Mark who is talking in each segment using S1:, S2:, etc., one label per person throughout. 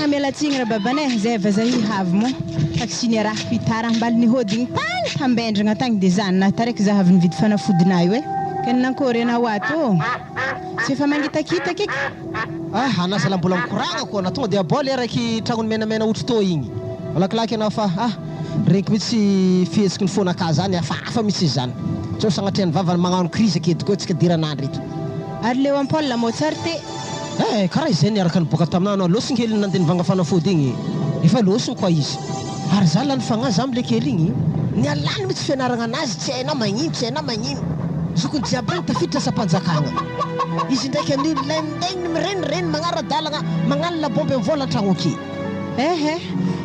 S1: tegna miala tsigny ra babanay zay vazahi havy mo taksiny raha fitara mbali ny hodigny tany tambendragna tagny de zany taraiky zahavy nividy fanafodina io kanankory ana wato tsy fa mangitakita kiky
S2: anasa mbola mikoragna ko na tonga de aboly araiky tragno menamena otrito igny alakilaky ana fa reky mitsy fihetsiky ny fona ka zany afa mitsy zany tsao sagnatriany vava magnano crise aketo ko tsika diranandro eto
S1: ary leo ampôla motsarte
S2: karaha izay araka niboaka taminao losigny hely nandeha nivanga fanafody igny efa losigny koa izy ary za lany fagnazy za amle kely igny ny alany mitsy fianaragna anazy tsy hainao magnino zokony jiaby regny tafiditra sa-panjakagna izy ndraiky an'io lendegny mirenireny magnaradalagna magnano labomby mivola an-tragno ake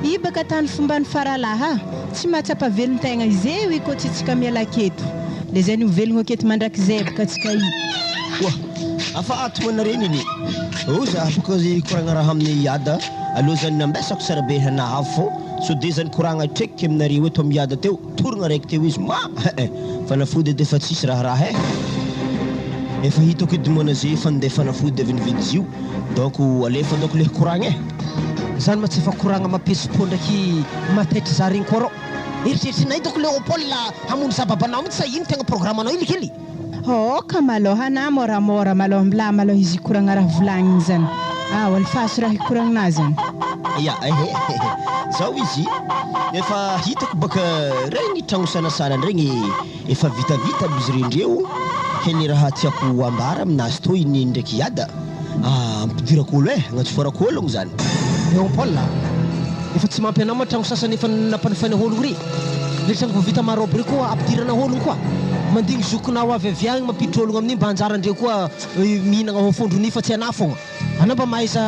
S1: i baka tany fomba ny faralaha tsy mahatsapa velon-tegna izeo i koa tsitsika miala aketo le zay ny velogno aketo mandraky zay baka tsika i
S3: afa atomanareny iny za baka koragna raha amin'ny iada aloha zany nambesako sara be hanaha fô so de zany koragna treky aminareo eto amin'ny iada teo torogna raiky teo izy fanafody edy efa tsisy raha efa hitako edimona zay efa ndeha fanafody avy nividy zio donc alefa ndako le koragna
S2: zany ma tsy efa koragna mampesi-po ndraiky mataitry za regny koa rô eritreritrinay doko Léopold hamono zababanao mitsy sa ino tegna programmanao ily kely
S1: ka malôha na moramora malôha mbila malôha izy koragna raha volagniny zany walifaso raha koragna zany
S3: zao izy efa hitako baka regny tragno sanasana regny efa vitavita aby izy rendreo heny raha tiako ambara aminazy to iny ndraiky iada ampidirako olo agnatsofôrako ologno zany
S2: Léopold efa tsy mampy anao ma tragno sasany efa nampanifaina ologno re le tragno vovita maroby re koa ampidirana ologno koa mandigny zokonao avy aviagny mampiditra ologno amin'iny mba anjarandreo koa mihinagna hofondrony fa tsy anah fogna anao mba mahaiza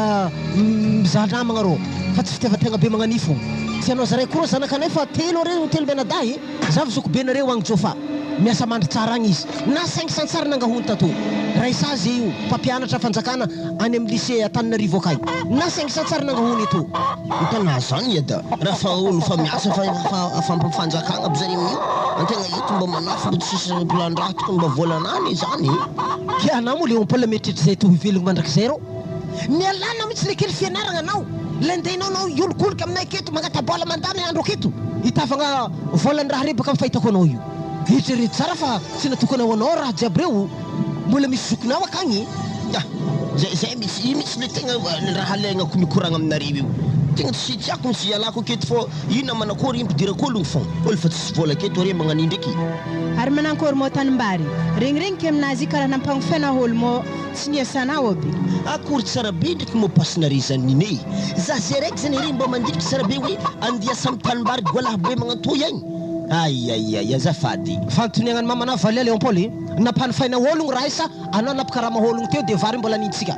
S2: mizaha namagna rô fa tsy fitiavan-tegna be magnani fogna tsy anao zaray koa zanakanay fa telo menadahy zavy zoko be nareo agny jofa miasa mandry tsara agny izy na 500 tsara nangahony tato raha isazy io mpampianatra fanjakana any amin'ny lycée Antananarivo akay na 500 tsara nangahony eto
S3: hitana zany iada raha fa olo fa miasa afampafanjakagna aby zany amin'io antegna eto mba manafo mba tsisy plan-draha tokony mba volanany zany
S2: ke anao mo Léopold meritreritry zay to hivelogno mandrakizay rô mialana mitsy le kely fianaragna anao lendainao nao iolokoloka aminay aketo magnatabola mandany andro aketo hitavagna volany raha re baka mifahitako anao io eritrereto tsara fa tsy natokanao anao raha jiaby reo mbola misy zokonao akagny
S3: zay mitsy le tegna raha alagnako mikoragna aminareo io tegna tsy tiako misy ialako aketo fô ino manakory impidirako ologno fogna olo fa tsisy vola aketo are magnani ndraiky
S1: ary manankory mo tanimbary regniregniky aminazy karaha nampagnofaina olo mo tsy niasanao aby
S3: akory tsara be ndraiky mo pasinare zanine za zay raiky zany re mba mandiriky tsara be hoe andiasa amin'ny tanimbary golaha be magnantoy agny azafady
S2: fantoniagnany mamana valia Léopold nampanifaina ologno raha isa anao napakarama ologno teo de vary mbola nintsika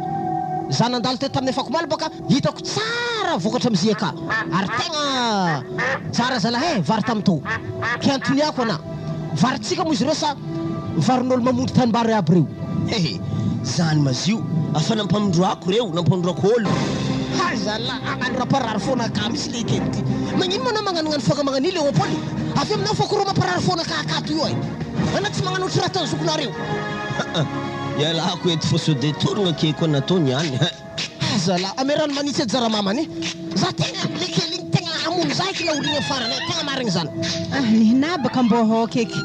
S2: za nandalo teo tamin'ny fakomaly baka hitako tsara vokatra amizay aka ary tegna tsara zalahy vary tamito ke antoniako ana varitsika mo izy reo sa varin'olo mamondy tanimbary aby reo
S3: zany mazio afa nampamindroako reo nampamindroako olo
S2: zala agnano raparary fona ka misy le kety magnino manao magnanognano foka magnani Léopold avy aminao fa korô mamparary fona kakato io ana tsy magnano ohatry raha tao zokonareo
S3: ialako eto fô so de torogna ke koa nataony any
S2: zala amerano manitsy edy zara mamany za tegna le kely igny tegna amono za eky laorigny farany tegna marigny zany
S1: nihinabaka mbô hokeky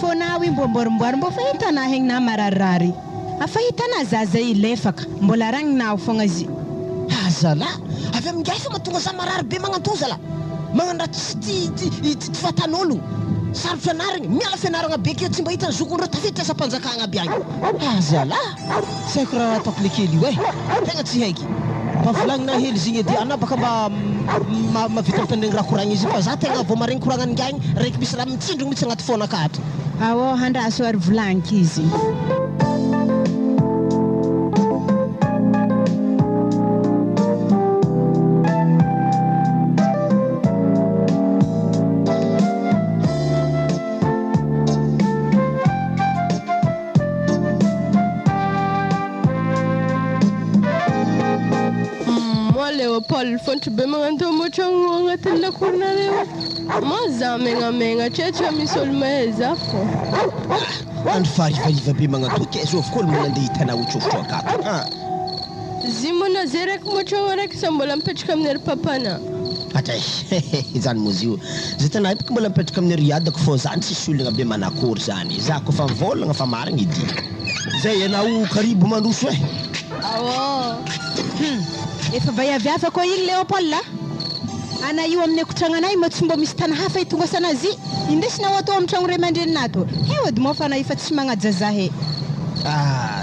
S1: fônao i mbô mborimboary mbô fa hitanah egny na mararirary afa hitanah zaza ilefaka mbola ragninao fogna zy
S2: zala avy amin'gay fa mahatonga za marary be magnanto zala magnano raha tsy fatan'ologno sarotra anarigny miala fianaragna be ke tsy mba hitany zokony reo tafiditra sa-panjakagna aby agny zala tsy haiko raha ataoko le kely io tegna tsy haiky mba volagnina hely zigny edy anao baka mba mavita mitandregny raha koragna izy fa za tegna vao maregny koragnany gagny raiky misy raha mitsindrogny mitsy agnaty fona akatra
S1: handraso ary volagniky izy
S4: Léopold fontry be magnanto mo tragno agnatin'ny lakoronareo ma za megnamegna tretra misy olo mahay za fô
S3: andro farivariva be magnanto ke zo avy koa olo manandeha hitanao otrofotro akato
S4: Zimona zay raiky moatragno araiky sa mbola mipetraka amin'ny ry papana.
S3: Atray zany mozy io zay tanahy boko mbola mipetraka amin'ny riadako fô zany tsisy olana be manakory zany za koa fa mivolagna fa marigny edy zay ianao karibo mandroso e
S4: Awo.
S1: Efa vayaviava koa igny Léopold ana io amin'ny ekotrananay ma tsy mbo misy tana hafa itonga sanazy indesinao atao amin'ny tragno ray aman-drenin'ato edy moa fa na efa tsy magnajazahe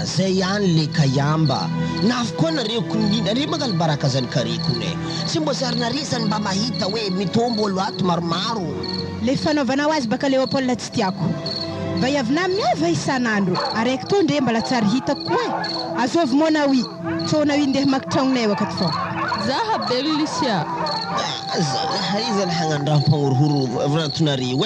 S3: zay ihany le kayamba na avokoa nareo nareo mangaly baraka zany karekone tsy mbo zarinare zany mba mahita hoe mitombo olo ato maromaro
S1: le fanaovanao azy baka Léopold tsy tiako vayavinao miava isan'andro araiky to ndre mbala tsary hitako koa azovy moa wi tsona wi ndeha maky tragnonay akato fô
S4: Zaha Berlicia.
S3: Izany hagnandraha mpagnorohoro vrantonareo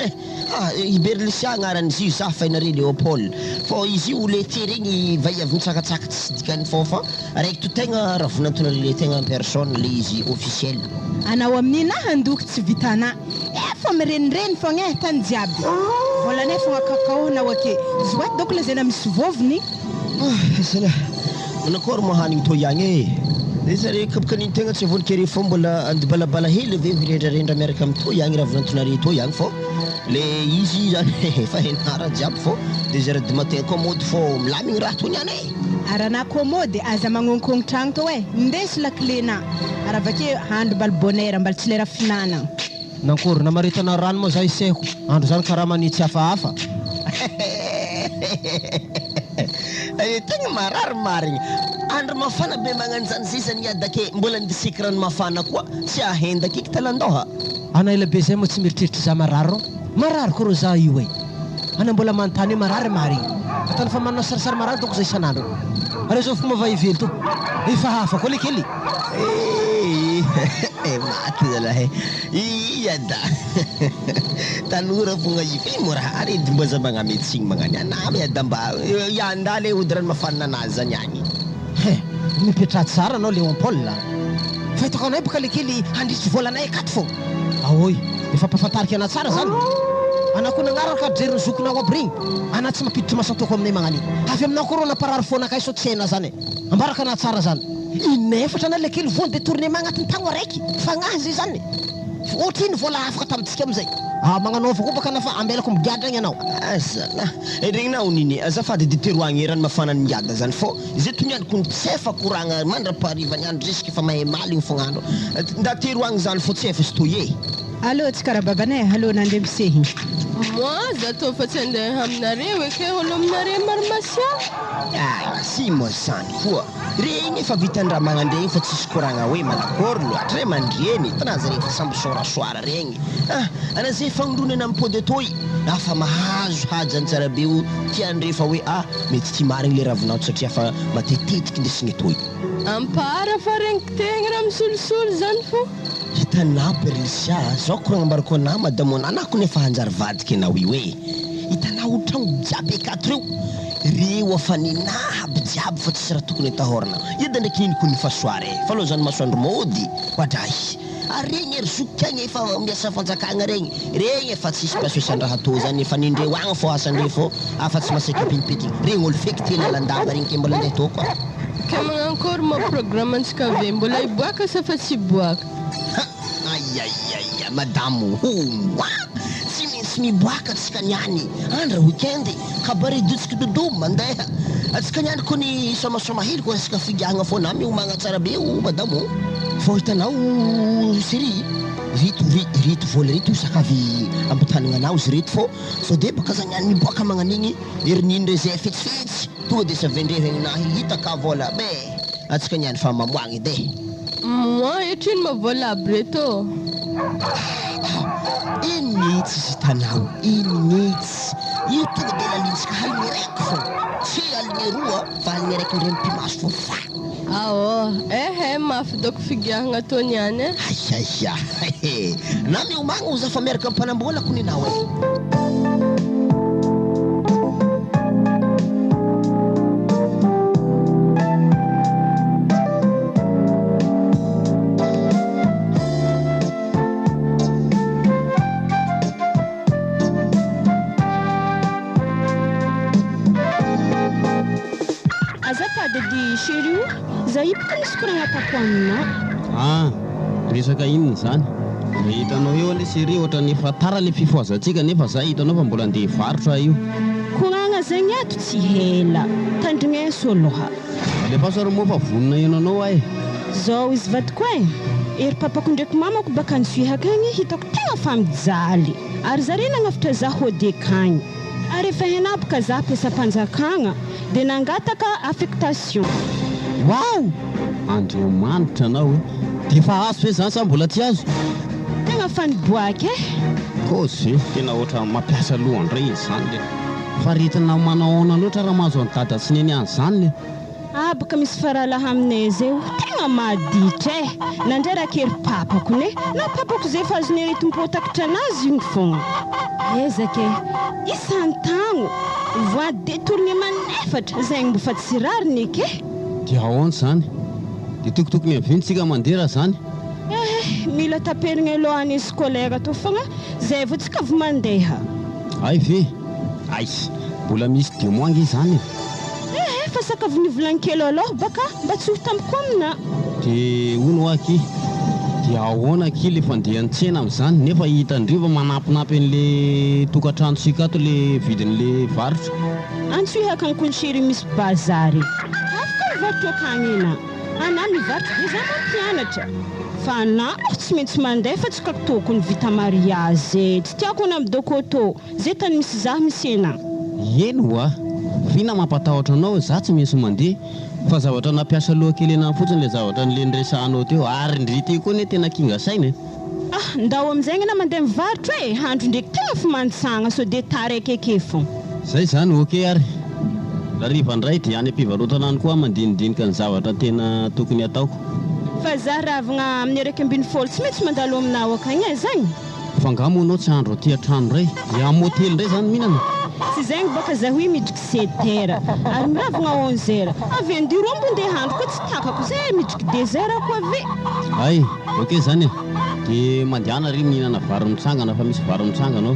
S3: i Berlicia agnaran'izy io za fainare Léopold fô izy io le ty regny vaiavy mitsakatsaka tsy dikany fô fa araiky to tegna ravonantonare le tegna personne le izy officiel
S1: anao amin'ina handoky tsy vitana efa mirenireny fogna tany jiaby volanay fogna kakaonao ake zoaty doko la zay na misy vovony
S3: sala nakory mo hanigny to ihagny e zare kabokaniny tegna tsy vonikere fô mbola andibalabala hely ave mirendrarendra miaraka amin'ny to ihagny ravinantonare to ihagny fô le izy zany efa henara jiaby fô 2 heures du matin commode fô milamigny raha to niany e
S1: arana commode aza magnonkogno tragno to e ndesy laklena ara vake handro mbal bonheur mbal tsy lera finanana
S2: nankory namaritana rano moa za isehiko andro zany karaha manitsy hafahafa
S3: tegna marary marigny andro mafana be magnano zany zizany iadake mbola ndisika rano mafana koa tsy ahendaka iky talandoha
S2: ana ela be zay moa tsy mieritreritry za marary marary koa ro za io e ana mbola manontany hoe marary marigny atany fa manao sarisary marary doko za isan'andro are zao fomba vaively to efa hafa koa le kely
S3: maty zalahy iada tanora fogna io mora aredy mbo za magnametsigny magnany anamy ada mba ianda le odrany mafana anazy zany agny
S2: mipetra tsara anao Léopold fa hitako anay boka le kely handrisy volanay akato fô ahoy efa mpafatariky ana tsara zany ana koa nagnaraka jeriny zokinao aby regny ana tsy mampiditry masatoko aminay magnany avy aminao koa rô naparary fonakay so tsy hena zany ambaraka ana tsara zany inefatra ana le kely voany détournement agnatin'ny tagno araiky fagnazy zany ohatriny vola afaka tamintsika amizay magnanaova koa baka nafa ambelako migiadra agny anao
S3: azala regninao niny azafady diteroagny rano mafana ny miada zany fô zay tonianiko ny tsy efa koragna mandra-paharivany andro zesika efa mahay maligny fognandro ndateroagny zany fô tsy efa stoye
S1: allô tsy karaha babanay allô nandeha misehy
S4: Moi za to fa tsy andeha aminareo eke olo aminare marmasia
S3: sy mo zany koa regny efa vitandraha magnandregny fa tsisy koragna hoe manakory loatra re mandrieny tanazy regny fa samby sorasoara regny ana zay fagnondronana amin'ny pôde toy afa mahazo hajany tsara be o tiandre fa hoe mety ty marigny le ravinao satria fa matetetiky indesigny toy
S4: ampara fa regniky tegna raha misolosolo zany fô
S3: hitanao Berlicia zao koragna ambarako anao madamo anako nefa hanjary vadiky anao io e hitanao tragno jiaby akato reo afa ninaby jiaby fa tsisy raha tokony atahorana eda ndraiky niniko ny fasoary fa aloha zany masoandro mody hoadray regny ery zoky agny efa miasa fanjakagna regny efa tsisy pasoisandraha atao zany efa nindreo agny fô asandre fô afa tsy masaiky pinipitigny regny olo feky ty lalandava regny ke mbola andeha tao koa
S4: ke magnankôry ma programme antsika ave mbola iboaka sa fa tsy iboaka
S3: madamo tsy maintsy miboaka atsika niany andra weekend kabare dotsika dodo mandeha atsika niany koa ny somasoma hely koa asika figahagna fô na miomagna tsara be o madamo fô hitanao série rito vola reto sakavy ampitanagna anao izy reto fô so de baka za niany miboaka magnan'igny herinindre zay fetsifetsy tonga de savendrehagnahy hitaka vola be atsika niany fa mamoagny ede
S4: moi etriny mavola aby reto
S3: iny mihitsy izy hitanao iny mihitsy io tonga de lalintsika haligny raiky fô tsy haligny roa fa haligny raiky ndre mpimaso fô fa
S4: mafy doko figahagna to niany
S3: na miomagna oza fa miaraka ampanambolako ninao
S5: chérie, za ipaka nisy koragna atako amina.
S6: Resaka inona zany? Hitanao eo le série ohatra ny efa tara le fifoazantsika nefa za hitanao fa mbola andeha varotra io.
S5: Koragna zegny ato tsy hela, tandrigna soloha.
S6: Le pasary moa fa vonona iananao ay.
S5: Zao izy vadiko ery papako ndraiky mamako baka nisihaka agny hitako tegna fa mijaly. Ary zare nagnafatra za hody akagny. Ary efa henapaka za ampiasam-panjakagna dia nangataka affectation.
S6: Wow! Andriamanitra anao dia fa azo hoe zany sa mbola tsy azo?
S5: Tegna fa niboaka
S6: Kôzy tena ohatra mampiasa lohandray izy zany le. Fa retina manaona loatra raha mahazo an-dada sy neny an'izany le.
S5: Baka misy faralaha aminay zay tegna maditra nandray raha kery papako ne na papako zay fa azony retim-potakitra anazy igny fogna. Ezaka isan-tagno voa détourné manefatra zegny mbo fa tsy rariny eke.
S6: Dia ahoana zany? Dia tokotokony avintsika mandeha zany?
S5: Mila taperigna alohan'ny scolaire to fogna zay vao tsika vao mandeha.
S6: Ay ve? Ay, mbola misy demoangy zany.
S5: Fa sakavy nivolan-kely aloha baka mba tsy ho tampoka amina.
S6: Dia hono aky dia ahoana aky le fandeha an-tsena amin'izany nefa hitandriva manampinampy an'le tokantranotsika ato le vidin'le varotra.
S5: Antsoihaka ny konsery misy bazary. Afaka mivarotra akagny ena. Ana mivarotra dia za mampianatra. Fa ana tsy maintsy mandeha fa tsy kako tokony vita mariage. Tsy tiako na midokotô. Zay tany misy za misy ena.
S6: Eno a? Fina mampatahotra anao za tsy maintsy mandeha fa zavatra nampiasa loha kely ena fotsiny le zavatra nile nresahanao teo ary ndrity koa ne tena kinga saina.
S5: Ndao am'izay na mandeha mivarotra handro ndraiky tegna fa mantsagna so dia tara akeke fô.
S6: Zay zany ok ary. Rariva ndray dia any am-pivarotana any koa mandinidinika ny zavatra tena tokony ataoko.
S5: Fa za ravagna amin'ny araiky ambin'ny folo tsy maintsy mandalo aminao akagny zany.
S6: Fa ngamonao tsy andro aty an-trano ray dia amin'ny hôtely ndray zany mihinana.
S5: Tsy zegny baka za hoe midriky 7 heures ary miravagna 11 heures avy eo ndiro ambony ndeha handro koa tsy takako zay midriky 2 heures koa ave.
S6: Ay ok zany dia mandehana ry mihinana vary mitsangana fa misy vary mitsangana ao.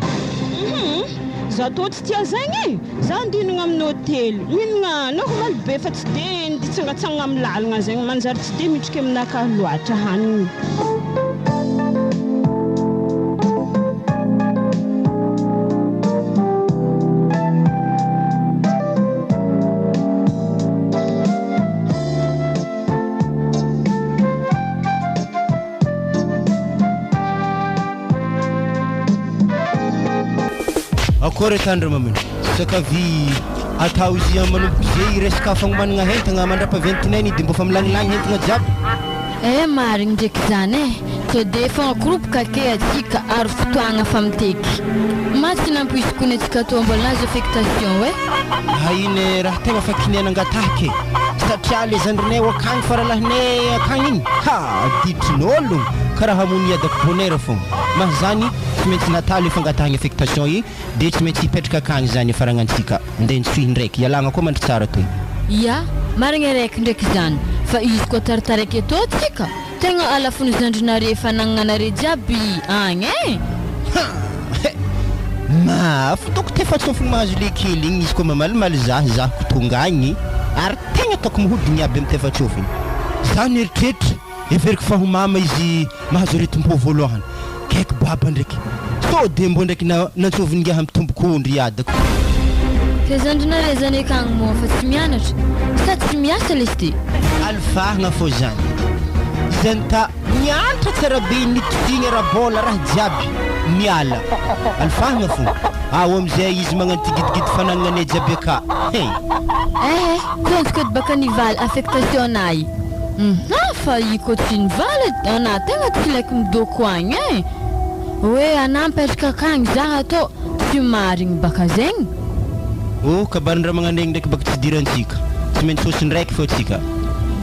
S5: Za to tsy tia zegny za andinagna amin'ny hôtely mihinagna normal be fa tsy dia nditsangatsangana amin'ny lalagna zegny manjary tsy dia midriky aminakahy loatra hanigny.
S3: Akory tandro mameno sakavy atao izy manomboka zay resaka fagnomanagna hentagna mandrapaventinay dia mbo fa milagnilagny hentagna jiaby.
S7: Marigny ndraiky zany to dia fa groupe ke atsika ary fotoagna fa miteky matsy nampoisikony atsika to mbola nazo affectation
S3: hainy raha tegna fa kinenangatahake satria le zandrinay akagny faralahinay akagny igny ditrin'olo karaha hamony adako bonheur fogna mahazany tsy maintsy nataly fangatahagny affectation igny dia tsy maintsy hipetraka akagny zany faragnantsika ndeha nitsohy ndraiky ialagna koa mandry tsara toy.
S7: Ya marigny araiky ndraiky zany fa izy koa tarataraiky eto atsika tegna alafony zandrinare fa nagnanare jiaby agny
S3: fotoko tefa tsofony mahazo le kely igny izy koa mamalimaly za tonga agny ary tegna ataoko mihodigny aby amin'ny tefatsofiny zany eritreritra everiko fa ho mama izy mahazo retim-po voalohany kaiky baba ndraiky so dia mbo ndraiky nantsoviny ngia hamitombokondry adako.
S7: Ka zandrinare zany akagny moa fa tsy mianatra sa tsy miasa lesy ty
S3: alifahagna fô zany zany ta mianatra tsara be nitodigna rabola raha jiaby miala alifahagna fô ao amizay izy magnano tigidigidy fanagnanay jiaby aka
S7: kontsika baka nivaly affectation nay fa iko tsy nivaly ana tegna tsy laiky midoko agny hoe ana mipetraka akagny za atao tsy marigny baka zegny.
S3: Kabarin-dra magnanegny ndraiky baka tsy dirantsika tsy maintsy osy ndraiky fô tsika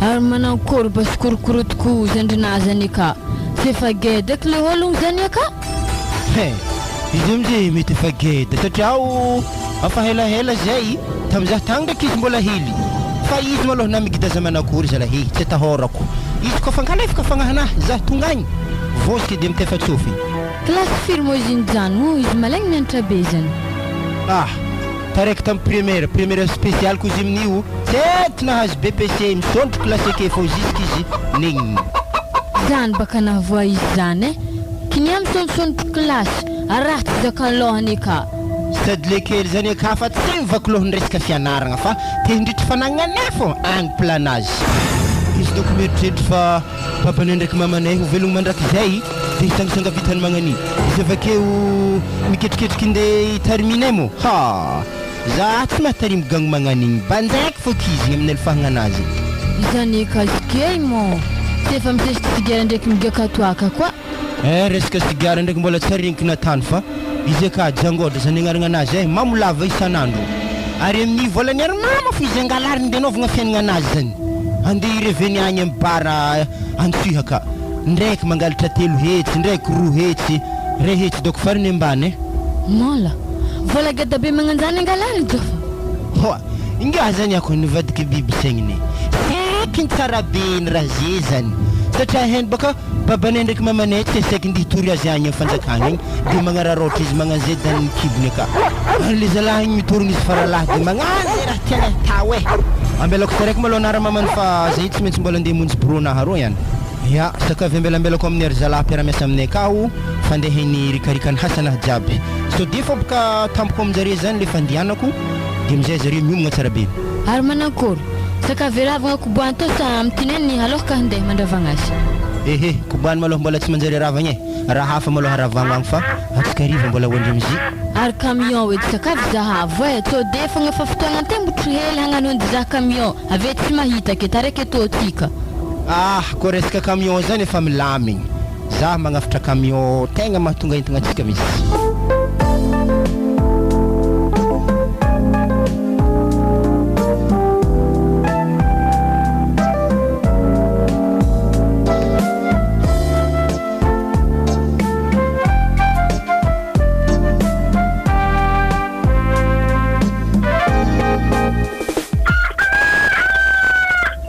S7: ary manao kory ba sy korokorotoko zandrinazany aka tsy efa gedaky le ologno zany aka
S3: izy amizay mety efa geda satria ao afa helahela zay tamizah tagny ndraiky izy mbola hely fa izy maloha na migida za manakory zalahy tsy atahorako izy koa fankalefaka fagnahanahy za tonga agny vosika dia mitefatsofy
S7: klasy firme izy zany mo izy malaigny mianatra be zany
S3: taraiky tamin'ny première spécial koa izy amin'io tety nahazo BPC misondro classe ake fô jusky izy negniny
S7: zany baka nahavoa izy zany e kiny am'sondrosondro klasy araha tsy zakan'ny lohany ka
S3: sady le kely zany aka fa tsy mivaky lohany resaka fianaragna fa te hindritry fanagnanay fô agny planage izy doko mieritreritra fa papanay ndraiky mamanay ho velogno mandrakizay dia hisangasanga vitany magnani izy avakeo miketriketriky nde terminay mo ha za tsy mahatarimy gagno magnanigny banjaiky fô kizigny amin'ny alfahagna anazy
S7: izany kazikey mo tsy efa misesitry sigara ndraiky migakatoaka koa
S3: resaka sigara ndraiky mbola tsy aregniko natany fa izy aka jangoda zany agnaragna anazy mamolava isanandro ary amin'ny volany ary mama fo izy angalariny nde anaovagna fiainagna anazy zany andeha ireveny agny amin'ny bara antsihaka ndraiky mangalatra 3 hetsy ndraiky 2 hetsy ray hetsy doko farany ambany
S7: mola vola gada be magnanjany angalariny jofa
S3: hoa inga zany ako nivadiky biby sagniny eky tsara be ny raha ze zany satria heny baka babanay ndraiky mamanay tsy saiky nde hitory azy agny amin'ny fanjakagna igny dia magnararotra izy magnan'zay dany kibony aka ary le zalahy igny mitorogny izy faralahy dia magnano zay raha tiana atao ambelako saraiky maloha naramamany fa zay tsy maintsy mbola andeha monjy bronaha ro ihany ya sakavy ambelambelako amin'ny ary zalahy mpiaramiasa aminay akao fandehany rikarikany hasanahy jiaby so dia fa boka tampoko aminjare zany le fandehanako dia amizay zareo miomagna tsara be
S7: ary manankory sakavy ravagna koboany to sa amitineny aloha ka handeha mandravagna azy
S3: ehe koboany maloha mbola tsy manjary ravagna raha hafa maloha ravagna agny fa atsika riva mbola hoandry amizy
S7: ary camion edy sakavy zahavo to dia fagna fa fotoagna antembotry hely hagnano andy zah camion ave tsy mahita ke taraiky to tika
S3: koa resaka camion zany efa milamigny za magnafatra camion tegna mahatonga entagna atsika misy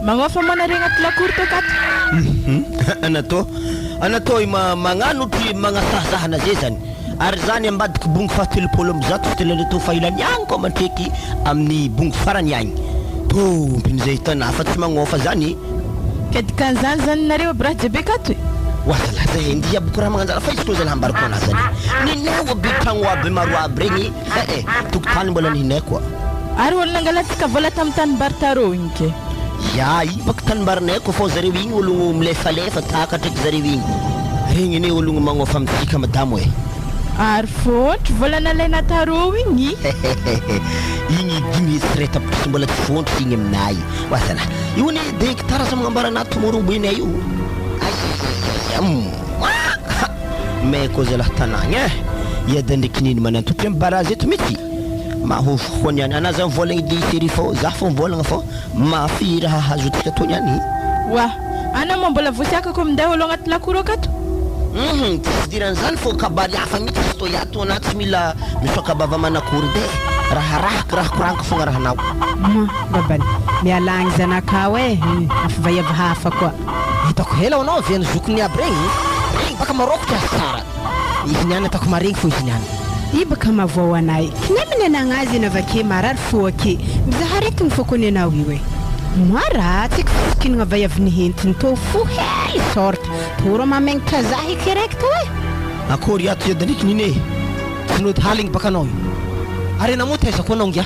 S1: magnofa manarena tilakory to kato
S3: anatô magnanotry magnasahazahana zay zany ary zany ambadiky bongo fahatelopolo ambizato fitelanetô failany agny koa matreky amin'ny bongo farany agny tompin'izay hitanà fa tsy magnofa zany
S1: kedikan'izany zany nareo aby raha jiabe kato
S3: wasalaza ndi aboko raha magnanjara fa izy to zany hambariko anazy zany ninay aby tragno aby maro aby regny tokotany mbola ninay koa
S1: ary olo nangalatsika vola tamin'ny tany bartaro igny ke
S3: ya ibaka tanimbarinay ko fô zareo igny ologno milefalefa takatraiky zareo igny regny ane ologno magnofa amintsika madamo
S1: ary fontry vola nalaina taro igny
S3: igny 10 hetsy ray tapitrisa mbola tsy fontry igny aminay wasana io ne direktara sa magnambarana tomoroboinay io mais ko zalaha tanagny iada ndraiky niny manantotry amin'ny barazy eto mety mahofo foany any anazy amin'ny volagny disery fô za fô mivolagna fô mafy raha hazotsika tony any
S1: wa ana moa mbola vosiakako minday olo agnaty lakoro akato
S3: tsy diran'izany fô kabary hafa mihitsy izy to iato anaty mila misoakabava manakory de raharahaky raha koraniko fogna rahanao
S1: babany mialagny zanakao afivaiava hafa koa
S2: hitako hela anao viany zokony aby regny baka marokotry azy tsara izy niany atako maregny fô izy niany
S1: ibaka mavao anay kinaminy anagnazy ena avake marary fo ake mizaha raiky mifokony anao io mara tsika fikinagna vaiaviny hentiny to fo hely sorte toro mamagnitra zah eky raiky to
S3: akory ato iada ndraiky nine
S2: sinody haligny baka anao io ary anamo taizako anao ngia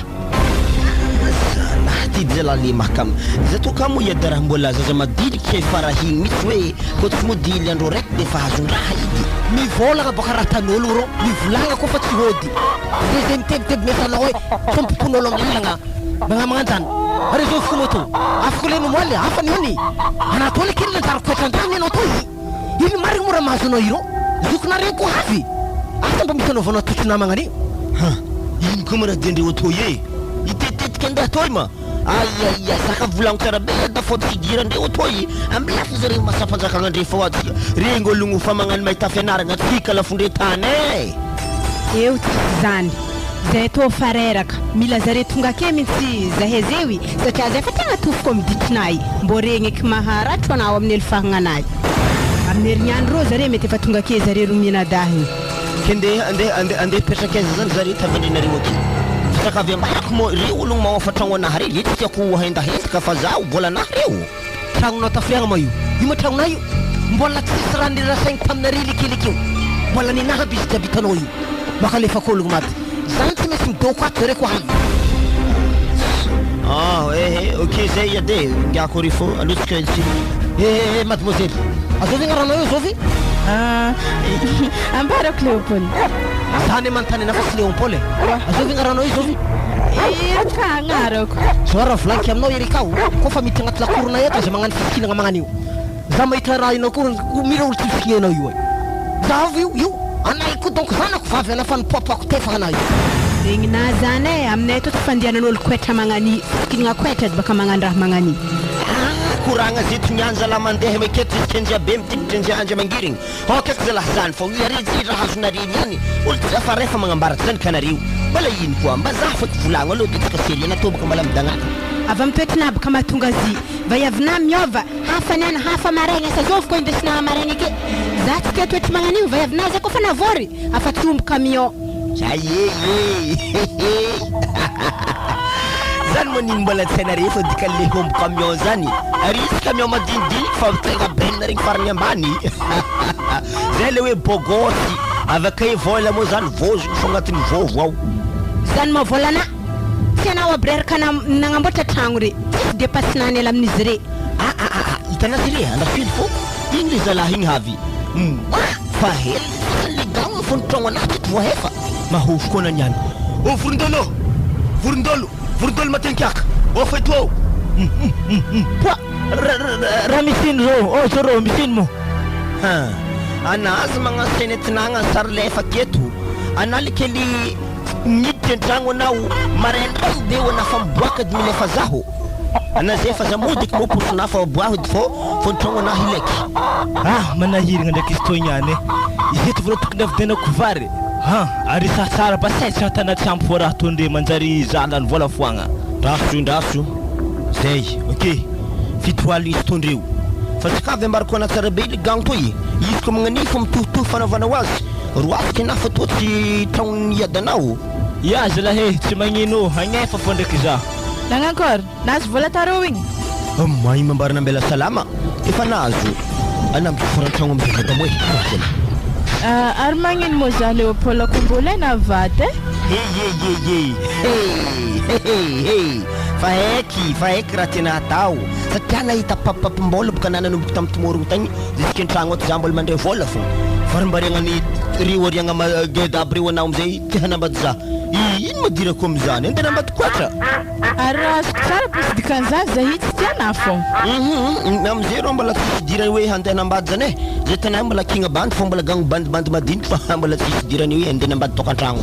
S3: tidy zalahy le mahakam za to kamo iada raha mbola zaza madiliky farahigny mihitsy hoe ko tsy modily andro raiky de fa hazon-draha idy
S2: mivolagna baka raha tan'ologno ro mivolagna koa fa tsy hody de zay mitebiteby miasanao hoe tompoton'olo amilagna magnanzany ary zao fono to afaka leno moaly hafa niany anato le kely nanjarako etran-drany anao to iny marigny mora mahazo anao iro zokonareo ko havy asa mba misy anaovanao totry namagna ani
S3: iny koa maraha dendreo atoy itetetika andeha toy ma aia saka volagno tsara be da fô tigirandreo atoy ambilafa zareo masapanjakagna andre fô atsika regny ologno fa magnano mahita fianaragna tsika lafondre tany
S1: eo tsy zany zay to fareraka mila zare tonga ke mihitsy zahay zewy satria zay fa tegna tofoko amiditrinay mbo regny eky maharatro anao amin'ny elfahagnanay amin'ny herignandro rô zare mety efa tonga ke zare romianadahiny
S3: ke andeha petraky aiza zany zare tavandrinareo aty sakavy ambako mo reo ologno maofa tragno anahy reo ity tiako hendahentaka fa zaho mbola anahy reo
S2: tragnonao tafiriagna ma io ma tragnonao io mbola tsisy raha nirasaigny taminareo lekeleky io mbola ninahaby izy diabitanao io maka lefako ologno maty zany tsy maintsy midoko ato zareo koa hany
S3: ok zay ade ngiako ry fo alotsika izy
S2: mademoiselle azovy agnaranao io zovy
S5: ambarako Léopold.
S2: zany manontany anafa tsy Léopold azovy agnaranao io zovy
S5: Ka agnarako.
S2: zao raha volaniko aminao erikao kofa mity agnaty lakorona eto za magnano fikinagna magnan'io za mahita raha inao koa mira olo ty fikinanao io zavy io anay koa donc zanako vavy ana fa nipopako tefagna anay
S1: Regna zany aminay to fandianan'olo koetra magnani fikinagna koetra baka magnano raha magnani
S3: koragna zeto mianja la mandeha maketo izy be mitibitry anja mangirigny okaiky zalahy zany fa iaretsy raha azonareny ihany olo ty zafa refa magnambaratra zany kanareo mbala ino koa mba zaho faky volagno aloha de tsika sery anatobaka mbala midagnaka
S1: avy mitoetrina baka mahatonga zy vaiavina miova hafa niana hafa maraigna sa zovy koa indesina maraigna ake za tsy tia toetry magnan'io vaiavina za koa fa navory afa tombo camion
S3: zay zany moa nino mbola tsy hainareo fa dika le hombo camion zany ary izy camion madinidiniky fa tegna benina regny farany ambany zay le hoe bogosy avakay vola moa zany vozony fo agnatin'ny vovo ao
S1: zany mavolana tsy anao aby reraka nagnamboatra tragno re tsisy depassinany ela amin'izy re
S3: hitanazy re anafily fo igny le zalahy igny havy fa hely le gamo fo nitragno anahy ty voahefa mahofo koa naniany o vorondolo matenkiaka o feto ao
S2: raha misiny zao zaro misiny mo
S3: anazy magnaseny tinagna sary lefa keto ana le kely niditry an-tragno anao maraindray be anafa miboaka de milefa zaho ana zay fa za modiky mo posona fa boaho de fo nitragno anahy ilaiky
S8: manahirigna ndraiky izy toy niany izeto volo tokony avidenako vary ary sasara basaitsy atanaty ampy fo raha tondre manjary zalany vola foagna
S3: ndaso zay ok fitoaly izy tondreo fa tsy kavy ambarako ana tsara be le gagno toy izy ko magnani fa mitohitohy fanaovanao azy roasika anahy fa toa tsy tragno niadanao
S8: ya zalahy tsy magnino agnefa fo ndraiky za
S5: Nangankor, nazy vola taro igny.
S3: mahay mambarana mbela salama efa nazo anambiforan-tragno am'bevada moe
S5: Ary magnino mo za Léopold ako mbola navady
S3: fa eky raha tena atao satria nahita papapambola boka nananomboka tamin'ny tomorogno tagny zisika an-tragno ato za mbola mandray vola fo farimbaregnany rio ariagna mageda aby reo anao amizay ty hanambady za ino madirako amizany ande nambady koatra
S5: Ary azoko tsara posidikan'izany za hitsy tiana fo
S3: amizay rô mbola tsisy dirany hoe handeha nambady zany zay tanay mbola kigna bandy fa mbola gagno bandibandy madiniky fa mbola tsisy dirany hoe andeha nambady tokantragno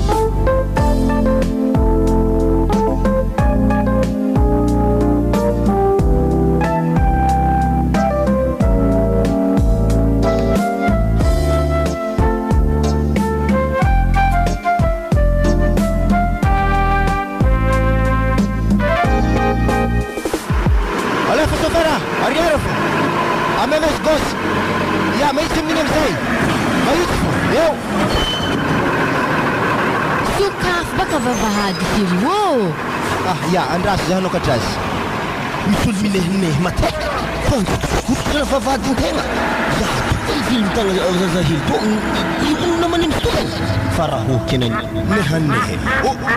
S7: vavahady firy ô
S3: ya andraso zahanao kadrasy misy olo milehilehy matetiky fa vavahady tegna ivilmitagna zazahely to ino manino togany fa raha hoky anany nehanehe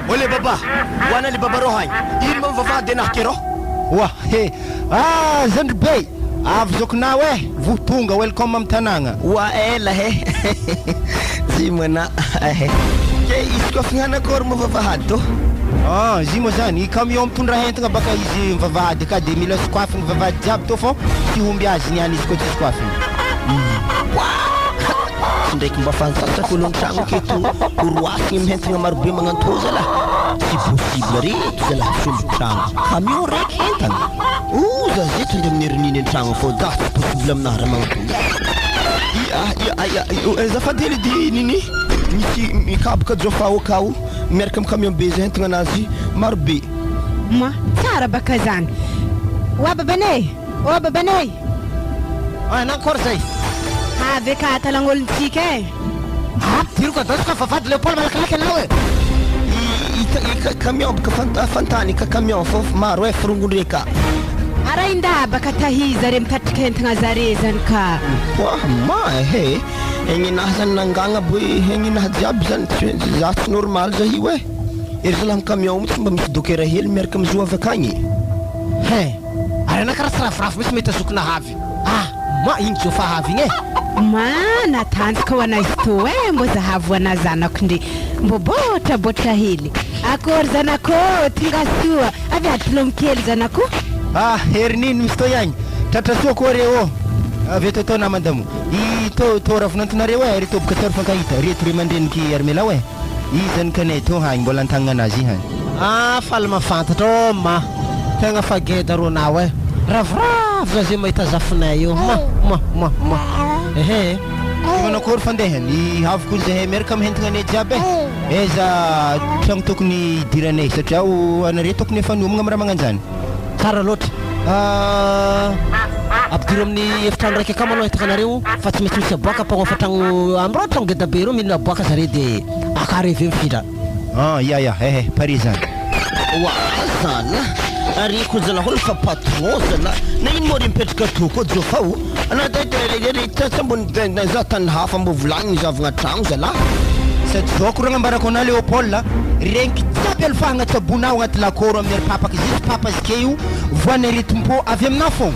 S3: ole baba hoana le baba rohagny ino ma vavahady anahy ke roho
S8: wa zandry be avy zokonao vo tonga welcome amy tanagna
S3: wa ela zy mana izy koa fihanakôry mavavahady to
S8: izy moa zany camion mitondra hentagna baka izy mivavahady ka de mila sokoafigny vavahady jiaby to fô tsy homby azy niany izy koa tsy sokoafigny
S3: tsy ndraiky mba fantatsako olo an-tragno aketo oroasiny mihentagna marobe magnanto zalahy tsy possible reto zalahy sombo-tragno camion raiky hentagna za zeto ande amin'ny herininy an-tragno fô za tsy possible aminahy raha magnanto zafady hely de nini misy mikabaka jofa akao miaraka amy camion be zay hentagna anazy marobe
S1: moi tsara baka zany oa babanay
S2: nankôry zay
S1: avy ka talagn'olontsika
S2: diroko adasy ka vavady Léopold malakilaky anao
S3: camion baka fantany ka camion fô maro frongondreka
S1: ara indabaka tahiza re mitatrika entagna zare zany ka
S3: ma he egninah zany nangagna boy egninah jiaby zany za tsy normal za io ery zalahy am camion mitsy mba misy dokera hely miaraka mizoa avy akagny
S2: he ary anao karaha tsy ravoravo misy mety azokona havy ma igny zao fa havy igny
S1: ma natanjaka ho anaizy to mbo zahavo ana zanako ndre mbo botrabotra hely akory zanako tonga soa avy adilom kely zanako
S9: hery nino misy to ihany tratra soa koa reo avy eto tao namandamo to ravinantonareo ry to boka tsaro fankahita reto re mandreniky armela izany kanay to hagny mbola antagnana anazy ihany
S2: faly mafantatra ma tegna fa geda ronao ravoravo za zay mahita zafinay io ehe
S9: manakory fandehany havoko zahay miaraka mihentananay jiaby za tragno tokony idiranay satria anare tokony efa nomagna amiraha magnanjany
S2: tsara loatra ampidiro amin'ny efitrano raiky aka manao hitaka anareo fa tsy maintsy misy aboaka mpagnofa tragno amiro tragno geda be reo mila aboaka zare de akareve mifindra
S9: ya pare zany
S3: zana ary ko zala holo fa patron zala na ino moa ry mipetraka to koa jo fao anattsy ambony za tany hafa mbo volagniny zavagna tragno zala
S9: sady zao koragna ambarako ana Léopold renky jiaby alifahagna tsabonao agnaty lakoro amin'ny ry papaka zisy papa zike io voany retim-po avy amina fogna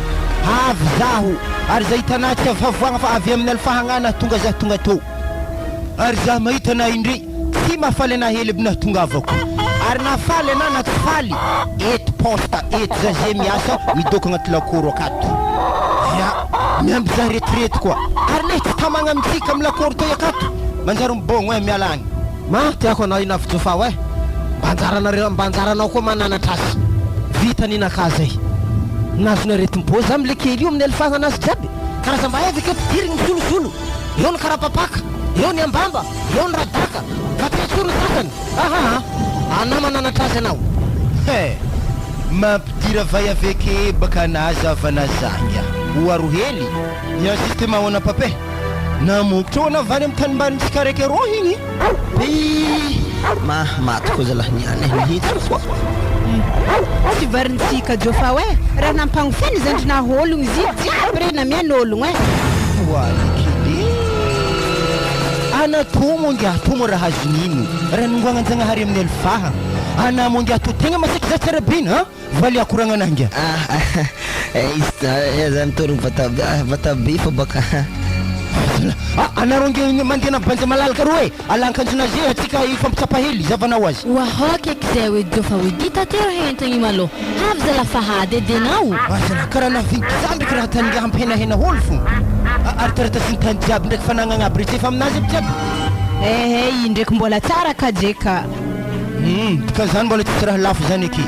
S9: avy zaho ary za hitana tsy avavoagna fa avy amin'ny alifahagnana tonga za tonga to ary za mahita na indri tsy mahafaly ana hely aby na tonga avako ary nafaly ana na tsy faly eto posta eto za zay miasa midoko agnaty lakoro akato miamby za retirety koa ary le tsy tamagna amitsika amin'ny lakoro toy akato manjary mibogno mialagny
S2: ma tiako anao inavijofa mbanjaranao koa mananatrasy vitaninaka zay nazona retim-po za amile kely io amin'ny alifahagna anazy jiaby karaha zamba avy ke pidirigny misolosolo eo ny karapapaka eo ny ambamba eo ny radaka fa tiasolo sasany anao mananatrasy anao
S9: mampidira vai aveke baka anazy avana zagny oaro hely ya système ahoana pape namokotra hoana vany amin'ny tany mbarintsika raiky ro igny
S3: maty koa zalahy niany mihitsy foa
S1: tsy varintsika jofa raha nampagnofeny zandry na ologno izy jiaby re na mian'ologno
S9: walakely anatomongy atomo raha azonino raha nongoagnanjanahary amin'ny alifaha anamongy ato tegna masaky za tsara bina valy akoragna anangy
S3: zany torogny vatabe fa baka
S9: anarongy mandena banja malalaka ro alankanjonazy atsika ifampitsapa hely zavanao azy
S7: wahoky eky zay hoe jofa hoe ditateur hentagny malo havy zala fahady edenao
S9: azala karaha navidy za ndraiky raha tany ampenahena holo fo ary taratasiny tany jiaby ndraiky fanagnagna aby rehefa aminazy aby jiaby
S1: i ndraiky mbola tsara kajeka
S9: ka zany mbola tsisy raha lafo zany eky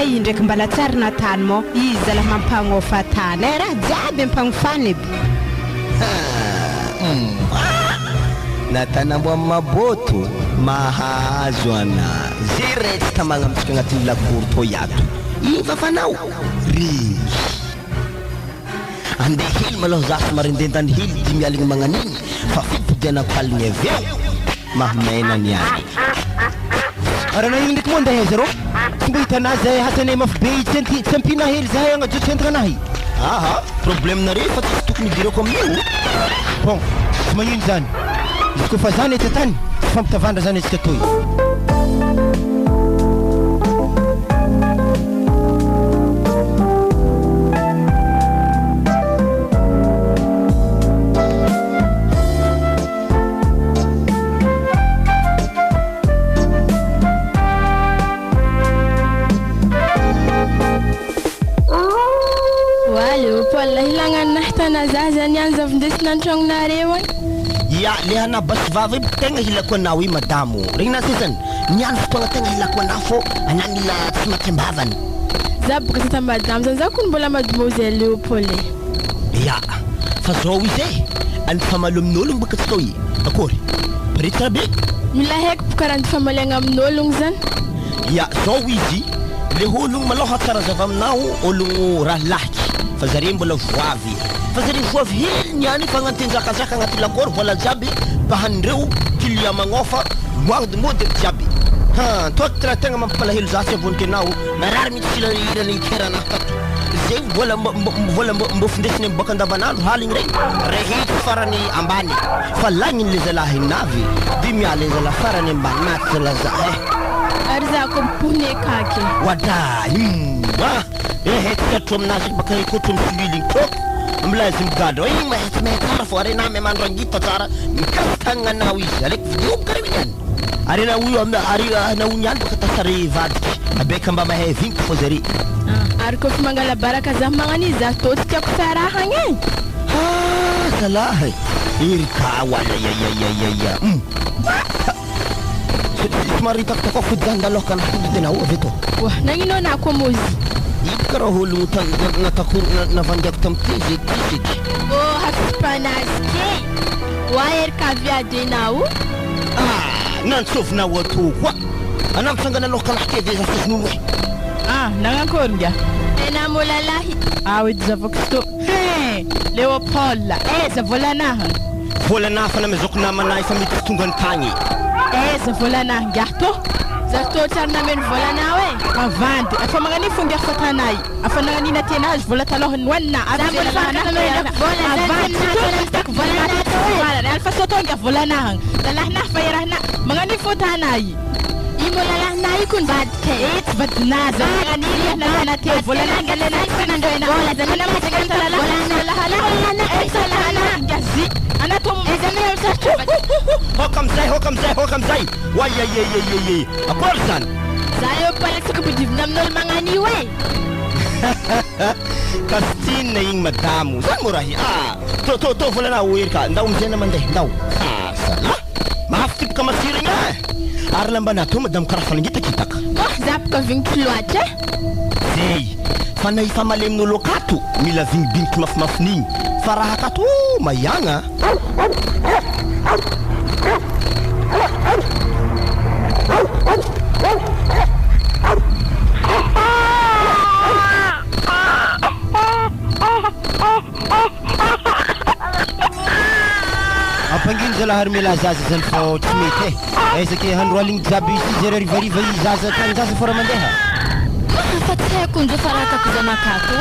S1: i ndraiky mbala tsara na tany mo izy zala mampagnofa tany raha jiaby ampagnofany aby
S3: natanambo amin'ny maboto mahazo ana zay retsy tamagna amitsika agnatin'ny lakoro to iato iny fafanao ry andeha hely maloha za somarindendany hely dimy aligny magnan'igny fa fipodianako aligny avy eo mahamenany any
S9: ary na igny ndraiky moa andeha aiza rô tsy mbo hitanazy zahay hasanay mafy be tsy ampina hely zahay agnajotsy entaganahy
S3: problème-nareo fa tsy tokony idirako amin'io
S9: bon tsy magnino zany izy koa fa zany eta tany tsy fampitavandra zany atsika toy
S4: Léopold hilagnanahy tana za zany any zavindesina antragnonareo any
S3: le anabasy vava io tegna hilako anao i madamo regny na sesany niany fotoagna tegna hilako anao fô anany ila tsy makembavany
S4: za boka tata madamo zany za koa mbola mademoiselle Léopold
S3: fa zao izy anifamalo amin'ologno baka tsy tao i akory parety tsara be
S4: mila haiko boka raha antifamaliagna amin'ologno zany
S3: zao izy le ologno maloha tsara zava aminao ologno raha lahiky fa zare mbola voavy fa zare voavy hely niany fa agnatinjakazaka agnaty lakoro vola jiaby bahanindreo client magnofa mody jiaby toaka tira tegna mampalahelo za tsy avoniky anao marary mihitsy irany kerana tato zay vola mbo findesiny boka andavanandro haligny regny rehetra farany ambany fa lagniny le zalahy navy de miala le zalahy farany ambany maty zalazaha
S4: ary za ko mipone kake
S3: waday hetkatro aminazy baka ikotro misilily toko mlazy migado igny mahetsimehetsara fo arena memandro angita tsara mikasitagnanao izy aleko vidéo kareo inyany arena uyo ari na unyani baka tasare vadiki abeka mba mahay vinky fo zare
S4: ary kofa mangala baraka za magnani za to tsy tiako sarahagny
S3: salahy irika wala ya somary hitako koa fodandaloka anatin'ny tena o avy eto
S4: wah nagnino na ko mozy
S3: karaha olo navandiako tamty zeky
S4: hafipanazy ke waherika viadenao
S3: nansovina ato koa anampisangana aloha kalahake de za fosinolo
S1: nagnakoringa
S4: tena molalahy
S1: edy zavako sto Leopold za volanaha
S3: fana mezoko namana efa mety tonga ny tagny
S1: za volanaha ngato
S4: za to tsara nameno volana we
S1: avandy efa magnani fonga fatanay afa nagnanina tenazy vola talohany wanna alfa sotonga volanaha lalahna fa yarahna magnani fotanay
S4: imo lalahna ikun badke
S1: it's badnaza magnani na te volana galena sanandoina
S4: bola zamana mataganta lalahna
S1: gazi ana to
S4: ezamel sartu
S3: hokamzay wayayayayay akorsan
S4: zayo pala tukubudivna mnol mangani we
S3: kastina ing madamu zan murahi to volana wirka ndaw mzena mande ndaw sala maaftik kamasirinya arlambana to madam karafan kita
S4: zap ka vinkloate
S3: zey fanay famalem no lokato mila ving bink mafmafning faraha kato mayanga
S9: apangin zalahar mila zaza zan fo tmete ezake handroaling jabi zere rivariva zaza tan zaza fora mandeha
S7: fataya kunjo faraka kuzana kato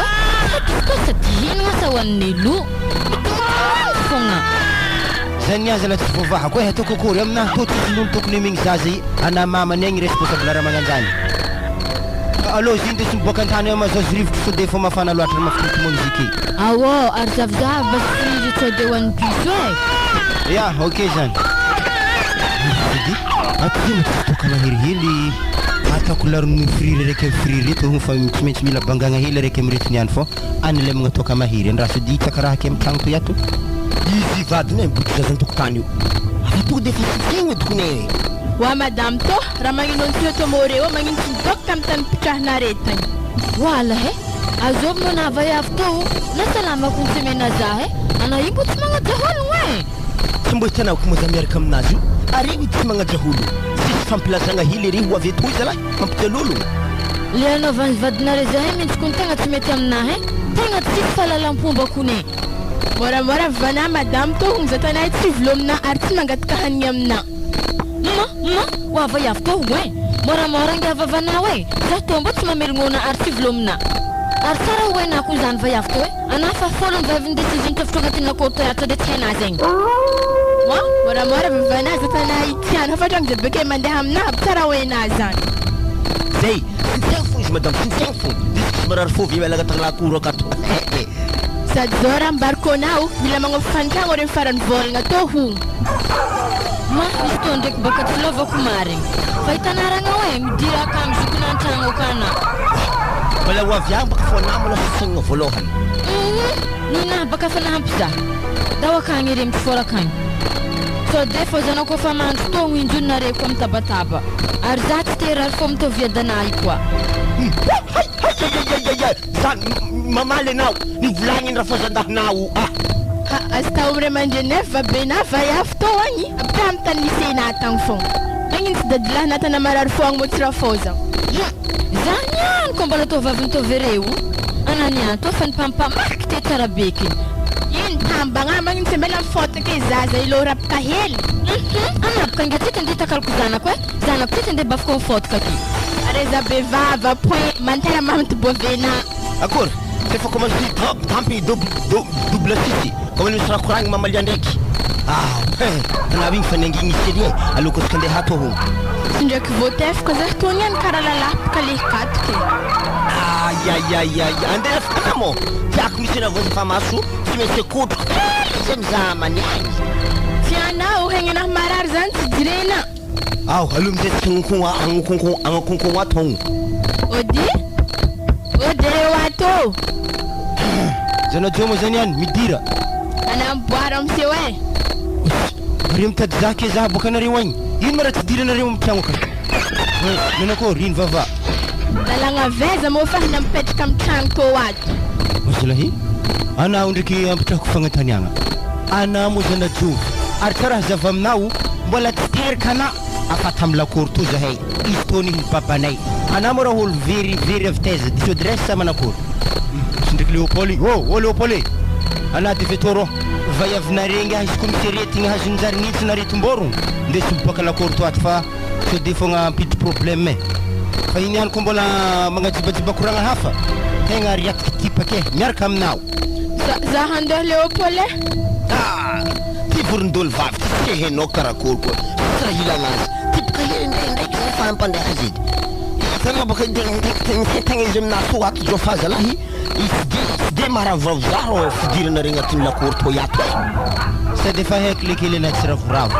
S7: sa dihino sa wannilu fonga
S9: zaniaza la tfovaha ko heto ko kore amna to tulun tokni ming zazi ana mama neng responsable ra manganzani alo zinde sum bokantane ma zazrif so de fo mafana loatra mafut muziki
S7: awo arzavza basiri to de wan piso
S9: ya okay zan ati to kama hili hata kular nu frire to fa mimi la banganga hili reke mrit nyan fo anele mga to kama hiri ndraso di takara kem tantu yatu
S3: izi vadne butu zan to kanyu atu de fitingue tukune
S4: wa madam to ramangino to more wa mangin dok tam pichahna retan
S7: wala he azob mo na vayafto na salama kun semena zahe ana ibut mga jahol we
S3: tumbo tena kumuzamir kam nazu aribi mga jahulu sis famplazanga hili ri wa vetu zala mamptelulu
S7: leno van vadnare zahe min kuntanga tmeti amna he tanga tsifala lampumba kune
S4: mora vana madam to hunzatana tivlomna arti mangat kahanyamna
S7: ma wa vayafto we mora nga vavana we za tombo tmamelngona arti vlomna arsara we na kuzan vayafto we ana fa folon vavin decision taftogatina ko to de tena zeng
S4: mora vana zatana itiana fa tang de beke mande hamna tara we na zan
S3: zey telefon madam telefon dismarar fo vi wala gatang la kuro kato
S4: Sadzora mbarkonao bila mga fantango rin faran vol nga to hung.
S7: Ma istondek bakat lova kumaring. Faitanara nga we midira kam sukunan tango kana.
S3: Wala wavyang baka fonamo na sasang volohan.
S7: Nina baka fanahampza. Dawa kangirim tfora kang. So defo zano ko faman to winjun na re kom taba. Arzat terar fom to viadanay kwa.
S3: Zan mamale nao ni vulangin ra fazandah nao
S4: asta umre manje neva bena vayafto ani abtam tan lisena tang fong angin dadlah nata na marar fong mo tra foza
S7: zanyan kombala to vavin to vereu ananya to fan pampa markte tarabekin
S4: Rin tambanga mangin sembela foto ke zaza ilo rap kahel.
S7: Ana kanga tete takal kuzana kwe. Zana tete nde baf ko foto kaki.
S4: Areza bevava point mantera mamt bovena.
S3: Akor, se fa como se tampi dubla city. Como ele sera kurang mamalia ndeki. Tana ving fanengi ngisiri aloko skande hato ho.
S4: Sinjak votef kaza tonyan karala lap kali katke.
S3: Ai, andele famo. Jak mi sina voz famasu, si me se kutu. Semzama nyani.
S4: Fiana o hengena marar zan direna.
S3: Alum de tungkunga watong.
S4: Odi wato.
S9: Zana jomo zanian midira.
S4: Ana boaram sewe.
S9: Rim tad zake za bukana riwany. Yin mara tidira na rim mtango. Nana ko rin vava.
S4: Dalanga veza mo fahna mpet kam tanko watu.
S9: Masalahi? Ana undiki ampita kufangatanyanga. Ana muzana ju. Arkara zavamnau wala ter kana afatamla kurtu zahay. Istoni papanay. Ana mora hol very afteza. Diso dressa manakur. Sindik Leopoli. Leopoli. Ana tifetoro. Vaya vnarenga hiskumserieti nga hajunzar niti na ritumboru. Ndesu mpaka la kurtu atfa. So defo nga pit probleme. Fainihan ko mbola mga jiba-jiba kurang hafa. Tenga riyak tipa ke. Nyar kam now.
S4: Zahanda Leopole?
S3: Tipur ndol vaf. Kehe no karakor ko. Sara hilangas. Tip kahirin ndek fan pande hazid. Tanga baka tenga zem na suat jo fazalahi. Isde mara vravzaro fidira na ringatin la kurto yato.
S9: Sa defa hekli kile na tsira vravo.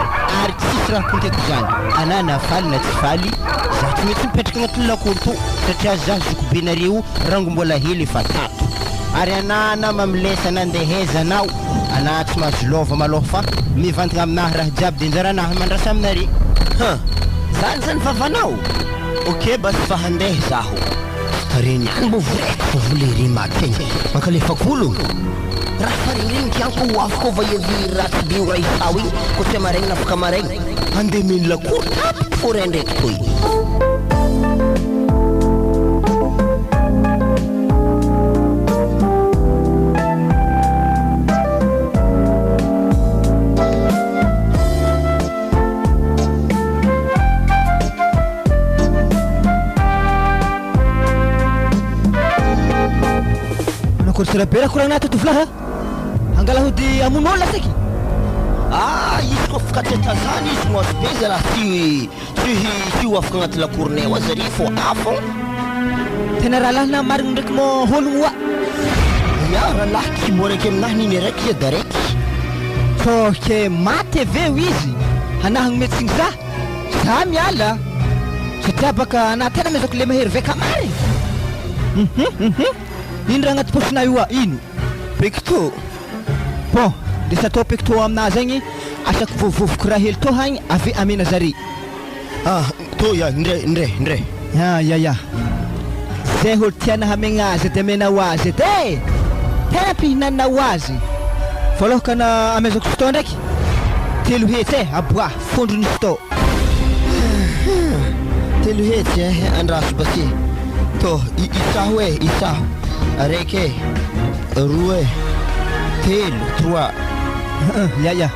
S9: Artisra kunte kuzani. Anana fali na tifali. Zati metin petka ngatin la kurto. Satya zazuku binariu rangu mbola hili fatatu. Ari anana mamlesa nandeheza nao. Anat mazlova malofa. Mi vanti ngam nahrah jab dinzara nah mandrasam nari.
S3: Zan favanao. Oke bas fahandeh zaho. Tarini an mo vule ma kenye. Makalifa kulung. Rafaring yang ko waf ko vayevi rat biura isawi ko temareng na kamareng. Ande min la kurtap forende toy.
S2: Kursira pera kurang nato tuflaha. Anggalahu di amunola seki.
S3: Isko fkateta zani ismo speza la si wafkangat la kurne wazari fo afo.
S2: Tenaralah na maring ndek mo holungwa.
S3: Ya ralah ki more kem nahni ne rek ya darek.
S2: To ke mate ve wizi. Hanahang metsingza. Sami ala. Setabaka na tena mezok le mahir ve kamari. Indra ngat posna iwa inu.
S9: Pekto.
S2: Po, desa to pekto amna zangi asak vovov krahil to hang afi amina zari.
S3: To ya ndre.
S2: Ya. Sehul tiana hamenga zetemena wazi te. Tapi nana wazi. Foloh kana amezok stondaki. Telu hete abwa fondu nisto.
S3: Telu hete andras basi. To isa. Areke, Rue, Tel, Trois.
S2: Ya.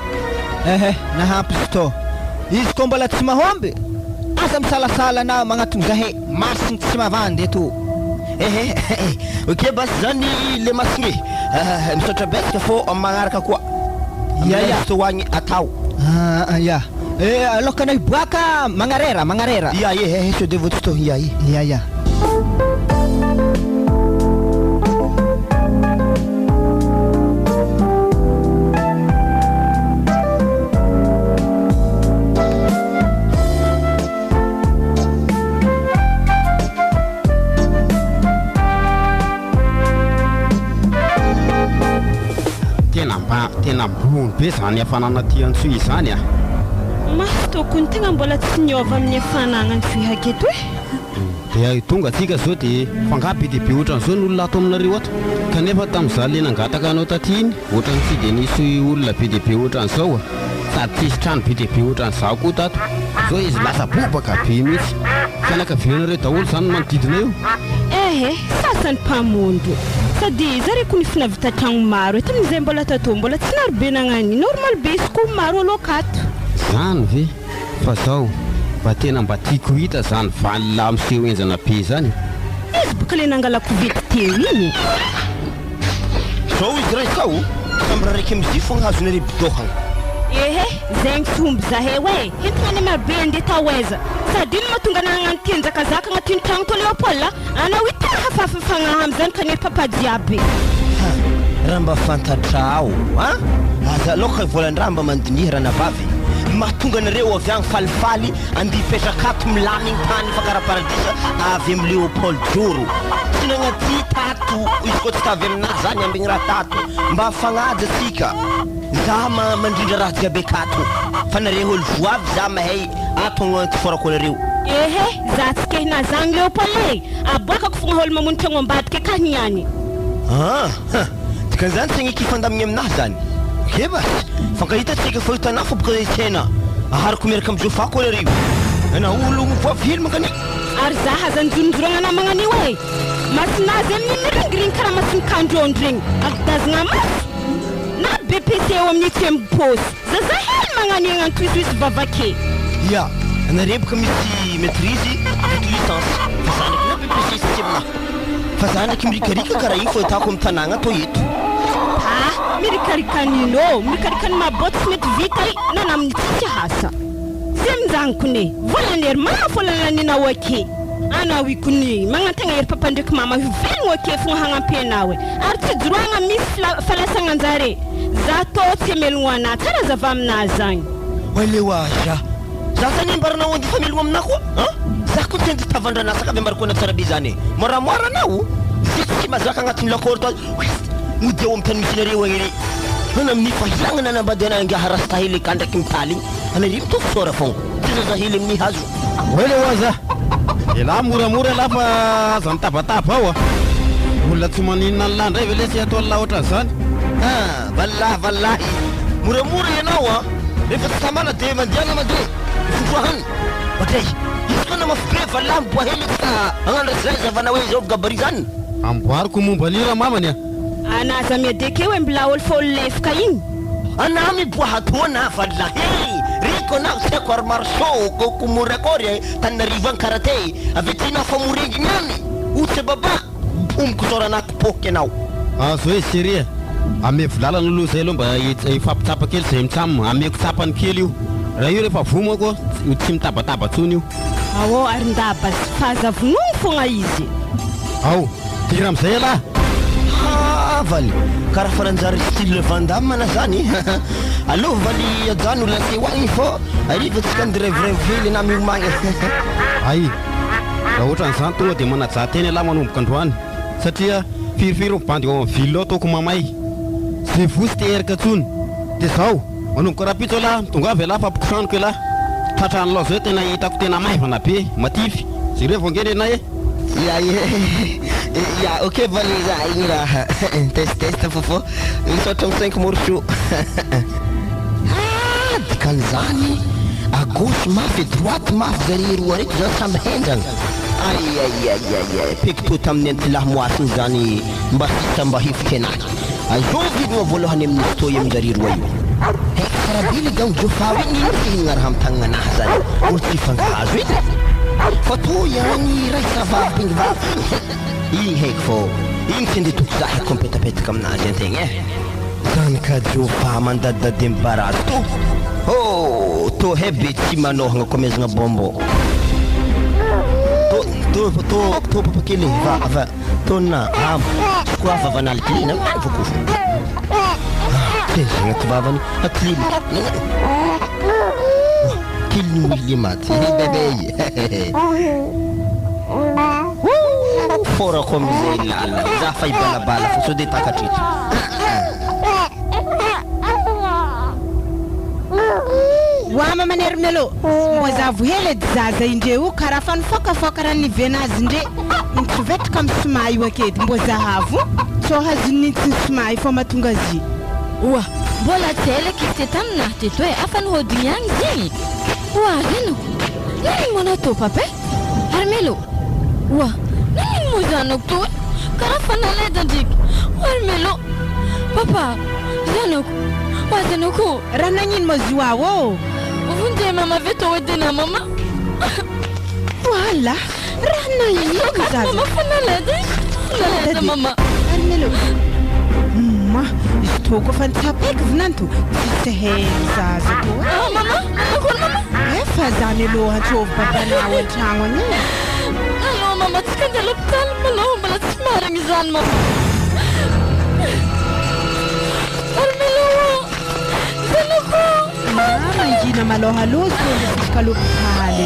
S2: Na hapisto. Iskombalat simahombe. Asam sala na mga tunggahe. Masing simavande tu.
S3: Oke bas zani le masingi. Msotra beska fo mangaraka kwa.
S2: Ya.
S3: Wangi atau.
S2: Ya. Alok na ibaka mangarera.
S3: Ya, so devo sto ya.
S6: Tena bon be zany hafanana ty antsoy izany a.
S5: Masy tokony tegna mbola tsy niova amin'ny hafanana ny fihaketo
S6: Dia tonga tsika zao dia fangaby dia be ohatran'izao ny olona ato aminareo ato. Kanefa tamin'izaho le nangataka anao taty iny, ohatran'ny tsy dia nisy olona be dia be ohatran'izao sady tsisy trano be dia be ohatran'izao koa tato. Zao izy lasa bobaka be mihitsy. Fianakavianareo daholo izany manodidina eo.
S5: sasany mpamondo sady zareko ny finavita tragno maro tamin'izay mbola tatao mbola tsy narobe nagnany normal be izy ko maro alokato
S6: zany ve fa zao mba tena mba tiako hita zany valila miseho enjana be zany
S5: izy boka le nangalako vety teo iny
S3: zao izy raha izao samby raha raiky amizay fogna hazona re bidohagna
S5: ehe zay misomby zahay hoe hentina ny marobe andeha taoaiza sady ino mahatonga nagnano tenjakazaka agnatin'ny tragno to Léopold anao hitana hafahafa fagnahy am'izany ka nery papa jiaby
S3: raha mba fantatrao aza aloha volan-draha mba mandinihy raha navavy mahatonga nareo avy agny falifaly andeha hipetrakato milamigny tany fa karaha paradisa avy amin'ny Léopold joro tsy nagnaty tato izy koa tsy tavy aminazy zany ambigny raha tato mba hafagnaja atsika za mandrindra raha jiabe kato fa nareo olo voavy za mahay atogno antiforako nareo
S5: ehe za tsy kehina zany Léopold aboakako fogna olo mamono tragno ambadika ka niany
S3: dikan'izany tsy agniky fandamigny aminahy zany ke basy fankahitatsika fa hitanao fa boka tsena ahariko miaraka am'izao fako nareo ana olo voavily mankany
S5: ary za hazanjonjoragna na magnanio e masinazy amin'ny miringiriny karaha masinikandrondro regny agdazagna maso na BPC eo amin'ny tiembo pôsy za hely magnanio antoisoisy vavake
S3: ya anareo boka misy maîtrise avec licence fa za ndraiky na BPC sy tsy aminahy fa za ndraiky mirikarika karaha iny fa atako amin'ny tanàgna atao eto
S5: mirikarikaninô mirikarikany maboty sy mety vita nana amin'ny tsitsy hasa zay minzagnokone volanery mahafolananinaao ake anao ikony magnategna ery papa ndraiky mama velogno ake fogna hagnampinao ary tsy joroagna misy falasagnan-jare za tô tsy amelogno anah tsara zava aminazy zagny
S3: oleo aza za zany ambaranao andy famelogno aminahy koa za koa tendy tavandranasaka avy ambarako ana tsara be zany moramora anao ziko tsy mazaka agnatin'ny lakoro to mody eo amin'ny tany misy nareo agny ana amin'ny fahilagna nanambady ana angaha rasta hely ka ndraiky mitaly igny anareo mitovy sora fogna tsy zaza hely amin'ny hazo
S6: oleo aza ela moramora la fa aza mitabataba ao olona tsy maninona nylà ndray ve le tsy atao la ohatran'izany
S3: vallahy moramora ianao rehefa tsy tamana de mandiagna mandeha fondroahany batray izy koa namafibe vallahy miboa hely ka agnano zay zavana hoe zao gabari zany
S6: amboariko momba lira mamany
S5: anaza miadeke hoe mbola olo fa olo lefaka igny
S3: ana miboa hatona vallahy riko anao tsy haiko armarso komora akory tanarivo agny karate avy tina famoregny nyany otsy baba omiko soranako poky anao
S6: zao e série ame volalana aloha zay aloha mba ifampitsapa kely zay mitsamo ameko tsapany kely io raha io rehefa vomo koa tsy mitabataba tsony io
S5: ao ary ndaba sy fahazavonono fogna izy
S6: ao tira am'izay ala
S3: valy karaha faranjary style vandamana zany aloha valy ajano lase hoagny fô ariva tsika ndirevirevely na miomagny
S6: ay raha ohatran'izany tonga dia manajateny ala manomboka androany satria firifiry mibandy ao amin'ny ville ao ataoko mamay zay vosy te erika tsony dia zaho manomboka rapitso ala tonga avy ala fampikosaniko ala tratrany lao zao tena hitako tena maivana be matify zay reo vongeny anay
S3: ya ok valy za igny raha test fofo misaotragny 5 morceau dikan'izany à gauche mafy droite mafy zare roa reky zao samby hendragna ay pekito tamin'ny antilahamoasiny zany mba sisa mba hifika anahy azao vidina voalohany amin'ny stoy aminjare roa io haiko karabily gagny jofawy igny ino fihinagna raha amin'ny tagnana anahy zany olo tsy fangazo iny fa to ihany raisavavy bingivavy igny haiko fô igny tsy nde toko za haiko mipetapetaka aminazy antegna zany ka jofa mandadidady mibarazy to hebe tsy manohagna komezagna bombo to papa kely va tona koa vavanaly klina vokofo tezagna ty vavany akliny kiliny wily maty bebe fora ko amizay lala za fa ibalabala fo so de takatretra
S1: wama manery melo mboza vohele zaza indreo karaha fanifokafoka raha nivenazy ndre introvetraka amin'ny soma io akedy mboza havo so hazony tsy soma fo mahatonga azy
S7: oa mbola tsy elaky izy te taminahy teto e afa nihodigny agny zegny oa reno naniny mo natao papa ary melo oa naniny mo zanako to karaha fanaleda ndraiky armelo papa zanako wazanako
S1: raha nagnino ma zoao
S7: vunde mama veto wedena mama
S1: wala raha nagnino zaza
S7: mama fanaleda mama
S1: armelo ma istoko fantsapeka vinanto tsisy zaza to
S7: mama akory mama
S1: efa zany aloha antsovy babanao an-tragno any
S7: allo mama tsika andeha l'hôpital maloha mbala tsy marigny zany mama armelo zanako
S1: mangina maloha aloha tsika l'hôpital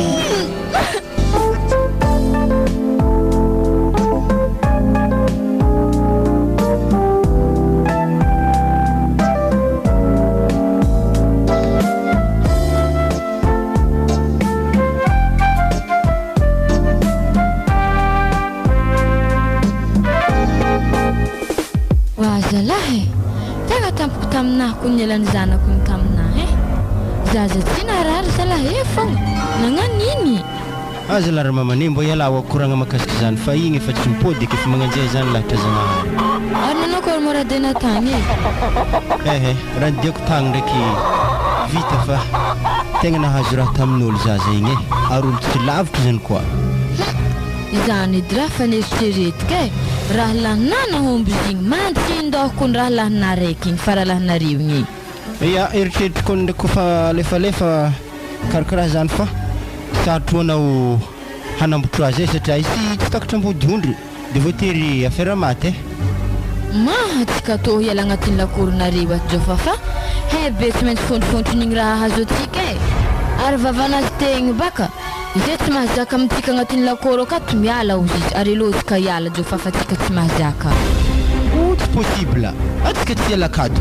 S7: Zalahy, tega tampoko taminahy koa ny elan'ny zanako ny taminahy zaza tsy narary zalahy fogna nagnano iny
S9: aza lara mamane mbo ialao akoragna makasiky zany fa igny efa tsy mipody efa magnanjay zany lahatra zagnahary
S7: ary nanao koa moradena tagny
S9: raha nidiako tagny ndraiky vita fa tegna nahazo raha tamin'olo zaza igny ary olo tsy lavitra zany koa
S7: izany edy raha faneritreretika raha lahinana homby zigny mantsindahoko ny raha lahina raiky igny fa raha lahinareo igny
S9: ia eritreritiko ndraiky kofa lefalefa karakaraha zany fa sarotro anao hanambotra azy satria izy tsy takatra ambodiondry de voatery affaire maty
S7: mahatsika tô hiala agnatin'ny lakoronareo aty zao fa hebe tsy maintsy fontrofontron'igny raha azo atsika ary vavanazy tegny baka izay tsy mahazaka amintsika agnatin'ny lakoro akato miala ozy izy ary elozika hiala jo fa tsika tsy mahazaka
S9: tsy possible atsika tsy hialakato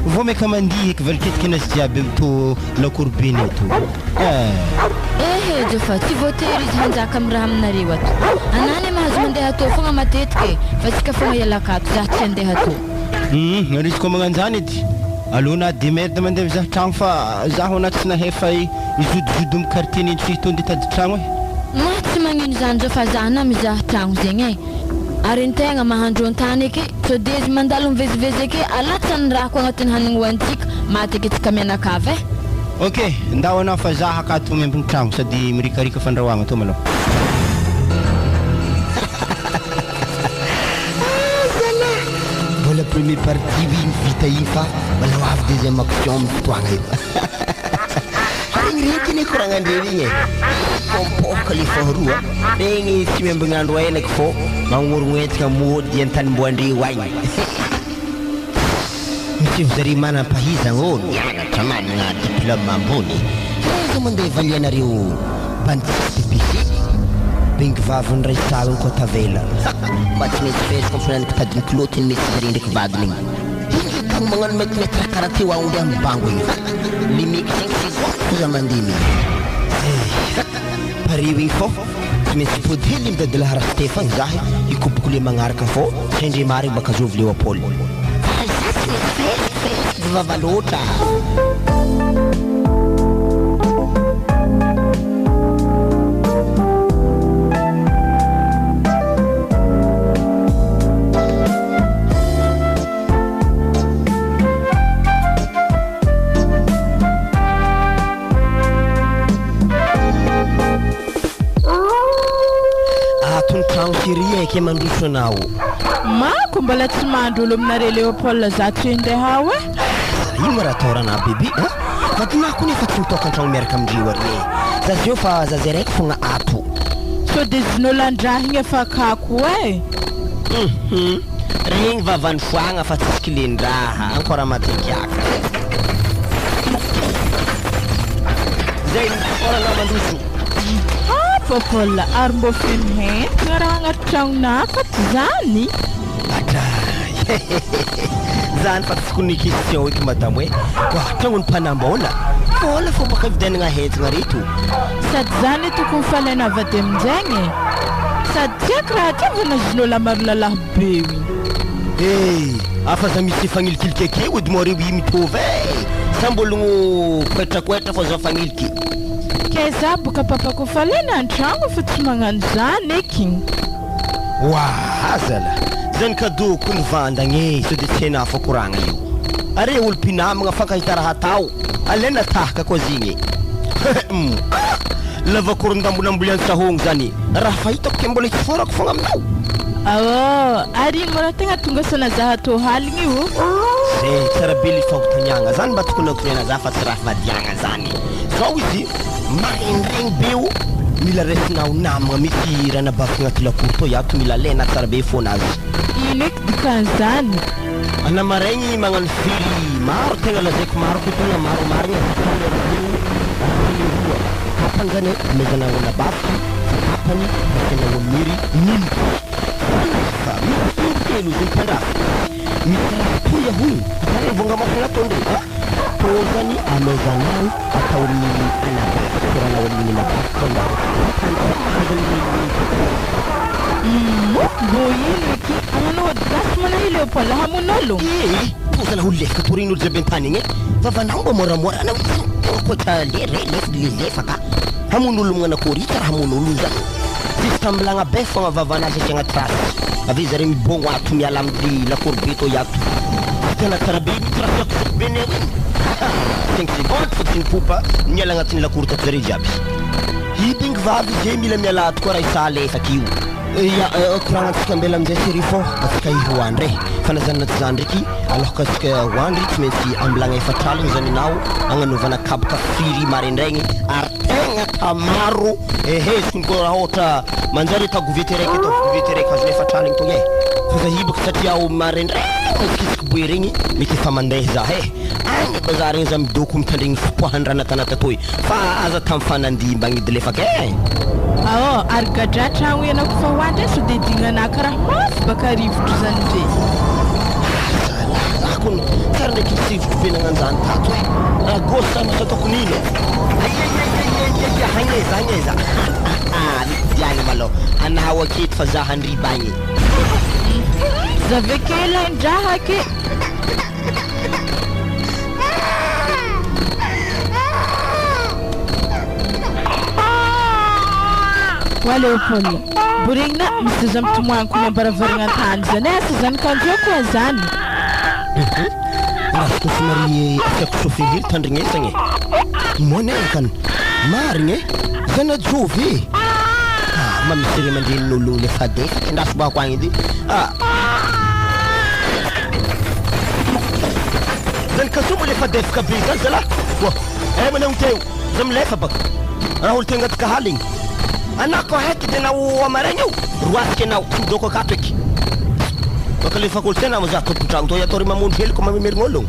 S9: vao maika mandihy eky valiketika anazy jiaby amito lakoro beny ato
S7: jo fa tsy voatery izy hanjaka amin'ny raha aminareo ato anany mahazo mandeha atao fogna matetika fa tsika fogna hialakato za tsy handeha atao
S9: risy koa magnano zany edy alona demerde mandeha mizaha tragno fa zaho anaty tsy nahefa izodizody amin'ny quartier nintsy tonde tady tragno
S7: ma tsy magnino zany zao fa za na mizaha tragno zegny ary ny tegna mahandro an-tany eky so de izy mandalo mivezivezy eky alatsany raha ko agnatin'ny hanigny hoantsika maty eky tsika mianakavy
S9: ok ndao anao fa zaho akato miambiny tragno sady mirikarika fandrahoagna to malao
S3: la première partie igny vita igny fa malao avy deuxième action amin'ny fotoagna io regny ne koragnandreny igny pompoka le faharoa regny tsy miambignandro elaky fô magnorognoentika mody an-tany mboandreo agny misy zare manam-pahizagna ô mianatra managna diplôme ambony zo mandeha valianareo bandisy bisi bengy vaviny ray saliny koa tavela mba tsy metsivetsy komfananiky tadiny kilotiny mety zare ndraiky vadiny igny tagny magnano metimetre karaha teo aondeha amin'ny bango igny limiky zegny siza mandimy pareo igny fô tsy maintsy pody hely midadila hara stefany zahy ikoboko le magnaraka fô sendre marigny baka zovy leopold vavaloatra ke mandroso anao
S1: mako mbala tsy mandro olo aminare Leopold za tsy ndeha
S3: ino mara taorana bébé fa tinako nefa tsy mitokan-tragno miaraka amindreo ary za zio fa za zay raiky fogna ato
S1: so de zinolo andrahigny efa kako
S3: regny vavany foagna fa tsisy kilendraha ankora matekiaka zay orana mandroso
S1: Popola ary mbo fenhentina raha agnaty tragnonaka ty zany
S3: zany fa tsy kony question eky madamo e tragnony mpanambôla fôla fô baka vidianagna hentigna reto
S1: sady zany tokony falaina avady aminjegny sady tiako raha tiavana zinôla maro lalahy be
S3: afa za misy fagnilikilik ake ody mo reo i mitovy sambologno koetrakoetra fô za fagniliky
S1: ke za boka papako falaina an-tragno fa tsy magnano zany eky
S3: Azala zany kadoko ny vandagny so de tsena fa koragna io are olo mpinamagna fankahitara hatao alena tahaka koa zigny lava korondambolamboly antsahogno zany raha fahitako ke mbola itsforako fogna aminao
S4: ary mora tegna tonga sana zaha to haligny io
S3: zay tsara be le fahotaniagna zany mba tokony akorena za fa tsy raha vadiagna zany zao izy marendraigny be o mila resinao namagna misy raha nabavaka agnaty lakory to iato mila lena tsara be fonazy
S4: ino eky dikan'izany
S3: anamaraigny magnano fily maro tegna lazaiko maro ko tegna maro marigny tapany zany mezana ona bafiky tapany tena omiry milky fa misy telo zay mpandrafy mitarapoya hoy zany vongamako gnatondre to zany amezanao atao amin'ny anabafiky koranao amin'ny nabafiky
S4: mbo ino eky agnanao gasy manahile Leopold hamon'olo
S3: pozana ho lefaka torin'olo zabe antany igny vavanao mba moramora anao kota lefaka hamon'olo magnanakory ita raha hamon'olo zany juska milagna be fogna vavanazy aty agnaty rasy ave zare mibogno ato miala amin'ny lakory be to iato tena tsara be mitrafiako be ne 5 secondes fotiny popa miala agnatin'ny lakory tato zare jiaby hibingy vavy zay mila miala ato koa raha isa lefaka io koragna antsika ambela amin'izay série fort atsika hoandry fanazanana ty zany ndraiky alohaka atsika hoandry tsy maintsy ambilagna efatraligny zany anao agnanovana kabaka firy marendraigny ary tegna tamaro zokony koa raha ohatra manjary tagovety raiky atao govety raiky azona efatraligny to e fa za hibaka satria ao marendraigny masikisiky boe regny mety efa mandeha za agny bazary regny za midoko mitandregny fipoahan-drana tanata toy fa aza tamy fanandimba agnidy lefaka
S4: ary gadra tragno ianako fa hoandry so de dignana karaha mafy baka rivotro zany be
S3: zakony tsara ndraiky sivotro be nagnanjany tato raha gosy samy ataoko nino hagneza diagny malo anao aketo fa za handriba agny
S4: zavekela indraha ke wa Leopold buringna misy za mitomoanko ny ambaravaragna antany zany asa zany kanjo koa zany
S3: raha somary asiako chauffeur tandrignesagny monekany marigny zany ajovy mamisy mandrenin'olo le fadefaka andrasobako agny edy zany kasomo le fadefaka be zany zala managno teo za milefa baka raha olo tegna atika haligny anako haiky de nao amaregny io roasika anao tsy midoko akato eky baka lefaka olo tena maza tompotragno to atao ry mamondro hely ko mamemerigny olo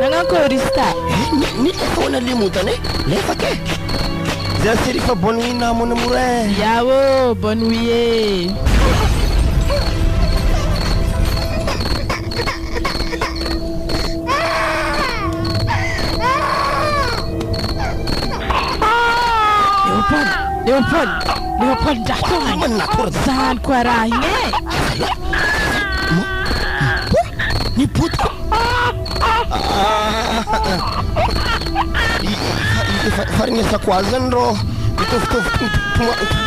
S4: nagnanko rista
S3: nilefa ona limotany lefaka zay série fa bonne nuit na mon amour
S4: yao bonne nuit Leopold jatohany zany koa raha igny
S3: ni puto faringesako azy zany ro mitovitovy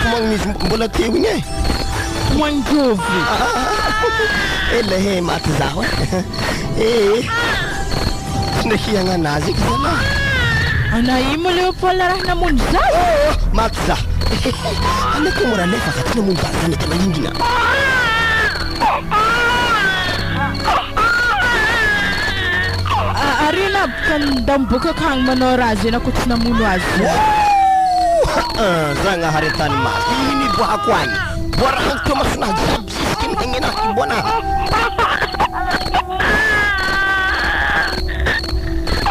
S3: tomagnizy mbola teo igny
S4: tomagnijovy
S3: elahe maty zaho tsy nahiagna anazy eky zala
S4: anaimo Leopold raha namono zaho
S3: maty zaho anako mora lefaka tsy namono zaho zany tena indrina
S4: arina kandamboka akagny manao raha zay nako tsy namono azy
S3: zagnahary tany masy iny boako agny boaragny teo masonazy jiaby zisiky mihagnenahy boanaha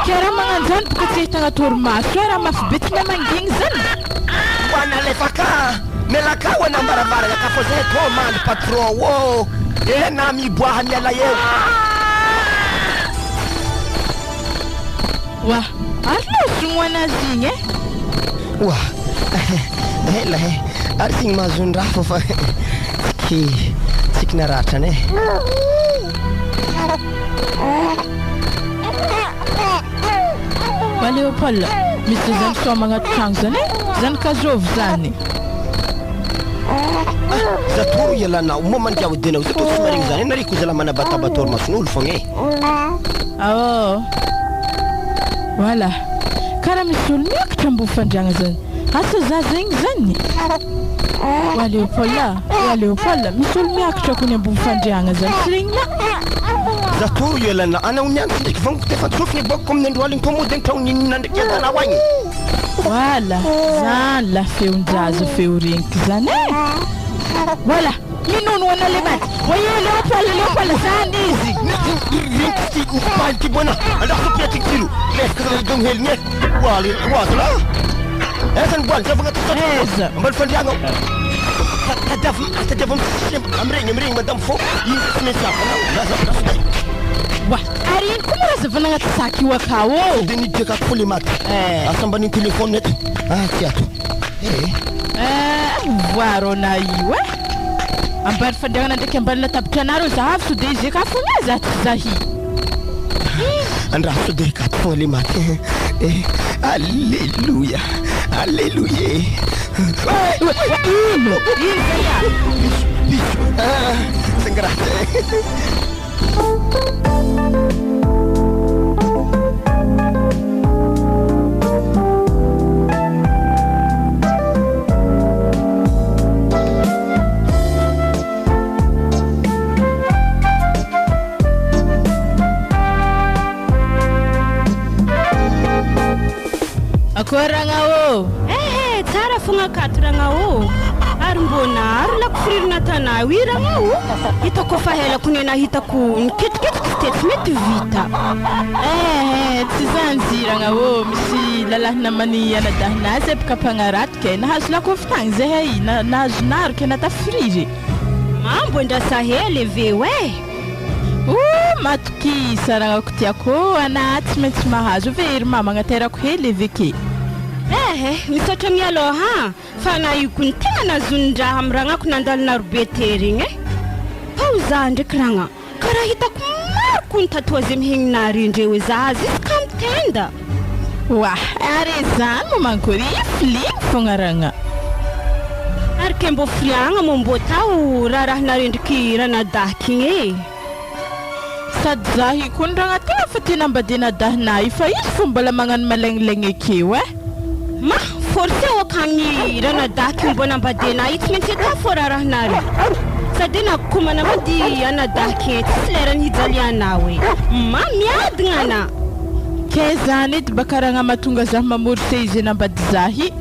S4: karaha magnano zany boka tsy hitagna torimaso raha mafy be tsy mamangigny zany
S3: boana lefaka melaka ho anambaravaragna ka fa zay to mandry patron ô na miboaha miala eo
S4: wa ary losogno anazy igny
S3: wa ela ary signy mahazondraha fô fa tsiky naratrany
S4: wa Leopold misy zany so magnato tragno zany zany kazovy zany
S3: Zatoro ialana momany dia hodena zato somarigny zany nariko zala manabatabatoro mason'olo fogna
S10: Voilà. Karaha misy olo miakatra mbo fandriagna zany. Asa za zegny zany. Wa Léopold, misy olo miakatra kony ambony fandriagna zany. Sirigna.
S3: Zatoro ialana ana unianty ndraiky vango tefa tsofiny boko amin'ny andro aligny tomodeny taonina ndraiky adana hoagny.
S10: Voilà, zany la feon-drazo feo reniky zany e. Voilà, minono hoana le maty. Voyez Léopold zany izy.
S3: Reniky ty mipaliky bona. Andako piatik tiro. Lesaka dong helny e. Wazo la. Esa ny boaly zavagna
S10: Eza.
S3: Ambal fandriagna. Tadiava amregny madame fo. Ino tsy maintsy avana.
S10: Wa, ary ino koa moa zavana agnaty saky io akao
S3: dia nidika ako le maty asambany telefone eto ty ato
S10: voarona io e ambany fandriagna ndraiky ambany latabatra anareo zahavy so dia izy ka fogna za tsy zahi
S3: andraso dia kato fogna le maty alleluia
S10: ino zaya
S3: biso sangrate
S10: Akoragna o.
S5: Tsara fogna akatoragna o. Ary mbona ary lako firirina tanao iragna o. Hitako fa helako ny nahitako niketiketiky tety mety vita.
S10: Tsy zany ziragna o. Misy lalahina mani anadahinazy epaka mpagnarato ke nahazo lako fitagny zay nahazo naro ke natafiriry.
S5: Mambo ndrasa hely veo e.
S10: Matokisa ragnako tiako anaty maintsy mahazo very mama agnaterako hely veke.
S5: Misaotra mialoha ha. Fa na io ko ny tegna nazondraha amin'ny ragnako nandalo narobe tery igny e. Pao za ndraiky ragna. Karaha hitako maro ko ny tatoazy mihegnina indreo za azy izy ka mitenda.
S10: Ary zany mo mankory ifiliky fogna ragna.
S5: Ary ke mbo firiagna mo mbo tao raharahana ndraiky ranadahiky igny e.
S10: Sady zahi koa ny ragna tena fa tena mbadena dahinay fa izy fo mbola magnano malaignilaigny akeo e.
S5: Ma forse wakani rana daki mbona mbadena iti menteta fora rahnari sadena kumana madi ana daki tslera nhijalia nawe ma miadngana
S10: kezani tbakaranga matunga za mamurse izena mbadizahi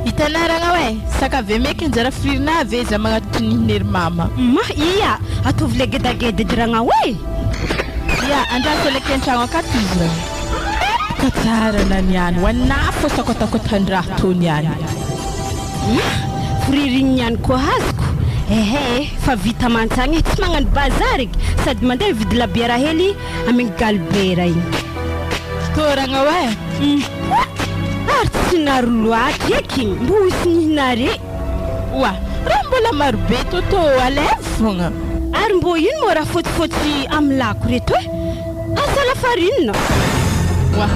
S10: itanaranga we saka vemeke njara frirna veza mangatuni nir mama
S5: ma iya atovle gedagede dranga we
S10: ya anda seleke nchangwa katizra Katara na niyan wanafo sa kotakotandra to niyan
S5: friring niyan ko hasku fa vita mantangi mangan bazarik sad mande vidla biara heli amin galbera in
S10: toranga we
S5: artinaru atekin buisni nare
S10: wa rambola marbeto to alefonga
S5: armbo yin mora foti amla kureto asala farina
S10: wa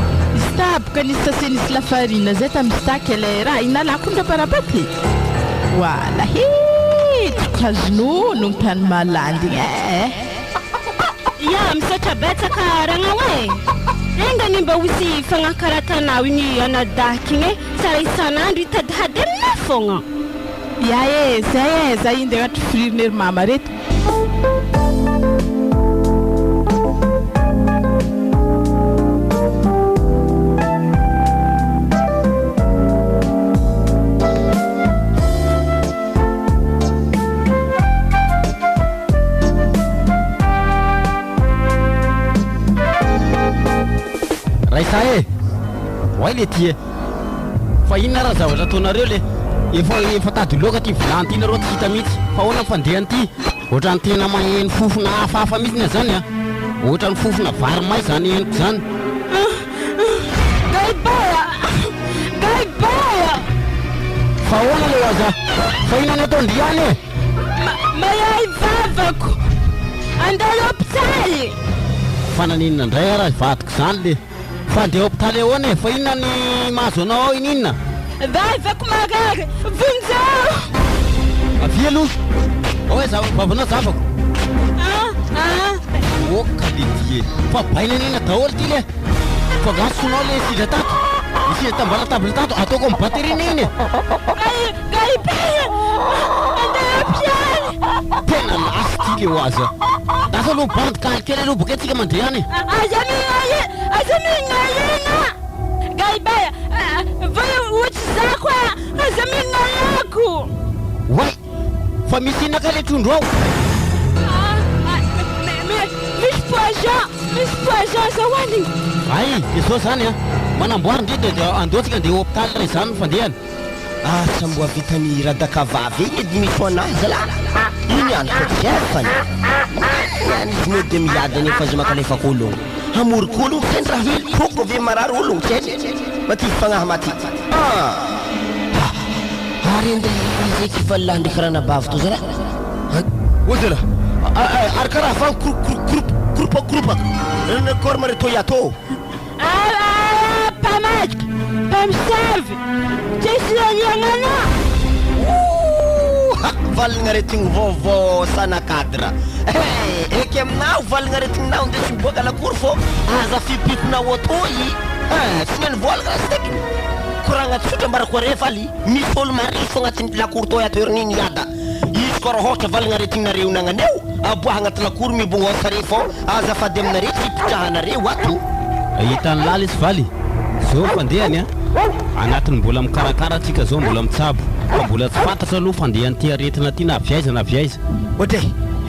S10: stab kanisa senis la farina zeta mstakele inala kunda parapati wala hi kaznu nungtan malandi
S5: ya msota beta karanga we enga nimba wisi fanga karata na wini anadakinge sara sanandri tadhadem nafonga
S10: ya inde gat frirner mamaret
S6: Raisae, waile tie. Fa inara zavatra ataonareo le efa tadoloka ty vilantinareo ty hita mihitsy. Fa hoana fandehan ty. Ohatran'ny tena magneno fofona hafahafa mihitsy zany a. Ohatran'ny fofona vary may zany henoko zany.
S10: Gaibaya.
S6: Fa hoana le waza. Fa inana ataondriany e.
S10: Mayai vavako. Andalo hôpitaly.
S6: Fananinina indray raha vadiko zany le. Fandeha hôpitaly ahoana fa inona ny mahazo anao ininona?
S10: Vavako magary, vonjao.
S6: Avielo. Oe za bavana zavako. O kalidie. Fa baina nina daholo ty le. Fa gasonao le sida tato. Isy tambala table tato ataoko amin'ny batterie niny. Tena lasy ty le ho aza. Dafa aloha bande calcul aloha boka antsika mandeha any.
S5: Aza mignayena. Gaibaya, vaya ohatsy zako aza mignayako.
S6: Wai, fa misy inaka le trondro ao. Misy poison zao any. Ay, izao zany manamboary ndrindra dia andehotsika andeha hôpital re zany no fandehany.
S3: Asa mboa vitany radaka vavy igny edy misy ho anazy la. Iny andro tsefany. Izy mody miady nefa azy makalefaka ologno. Hamorika ologno teny raha hely toko ave marary ologno teny. Maty fagnahy maty. Ary andeha izy kivalala ndraiky rana bavy to zara.
S6: Ozela.
S3: Ary karaha van kropakropaka. Nakôry mare to yato.
S5: Pamaky, pamsavy. Tsesiagnana.
S3: Valigna retigny vôvô sana cadre. Eky aminao valigna retigninao ndeha tsy miboaka lakory fô aza fipiponao atoy. Tsy neny volagna raha steky. Koragna tsotra mbarako are faly misy olo marisy fo agnatin'ny lakory to atoerin'iny iada. Izy koa raha ohatra valigna retigninareo nagnaneo aboaha agnaty lakory mibongosa re fô azafady aminareo tsy hipitrahanareo ato.
S6: Ahitany lala izy valy. Zao fandehany anatiny mbola mikarakara atsika zao mbola mitsabo. Fa mbola tsy fantatra aloha fandehany ty aretina ty na aviaiza na aviaiza.
S3: Otre,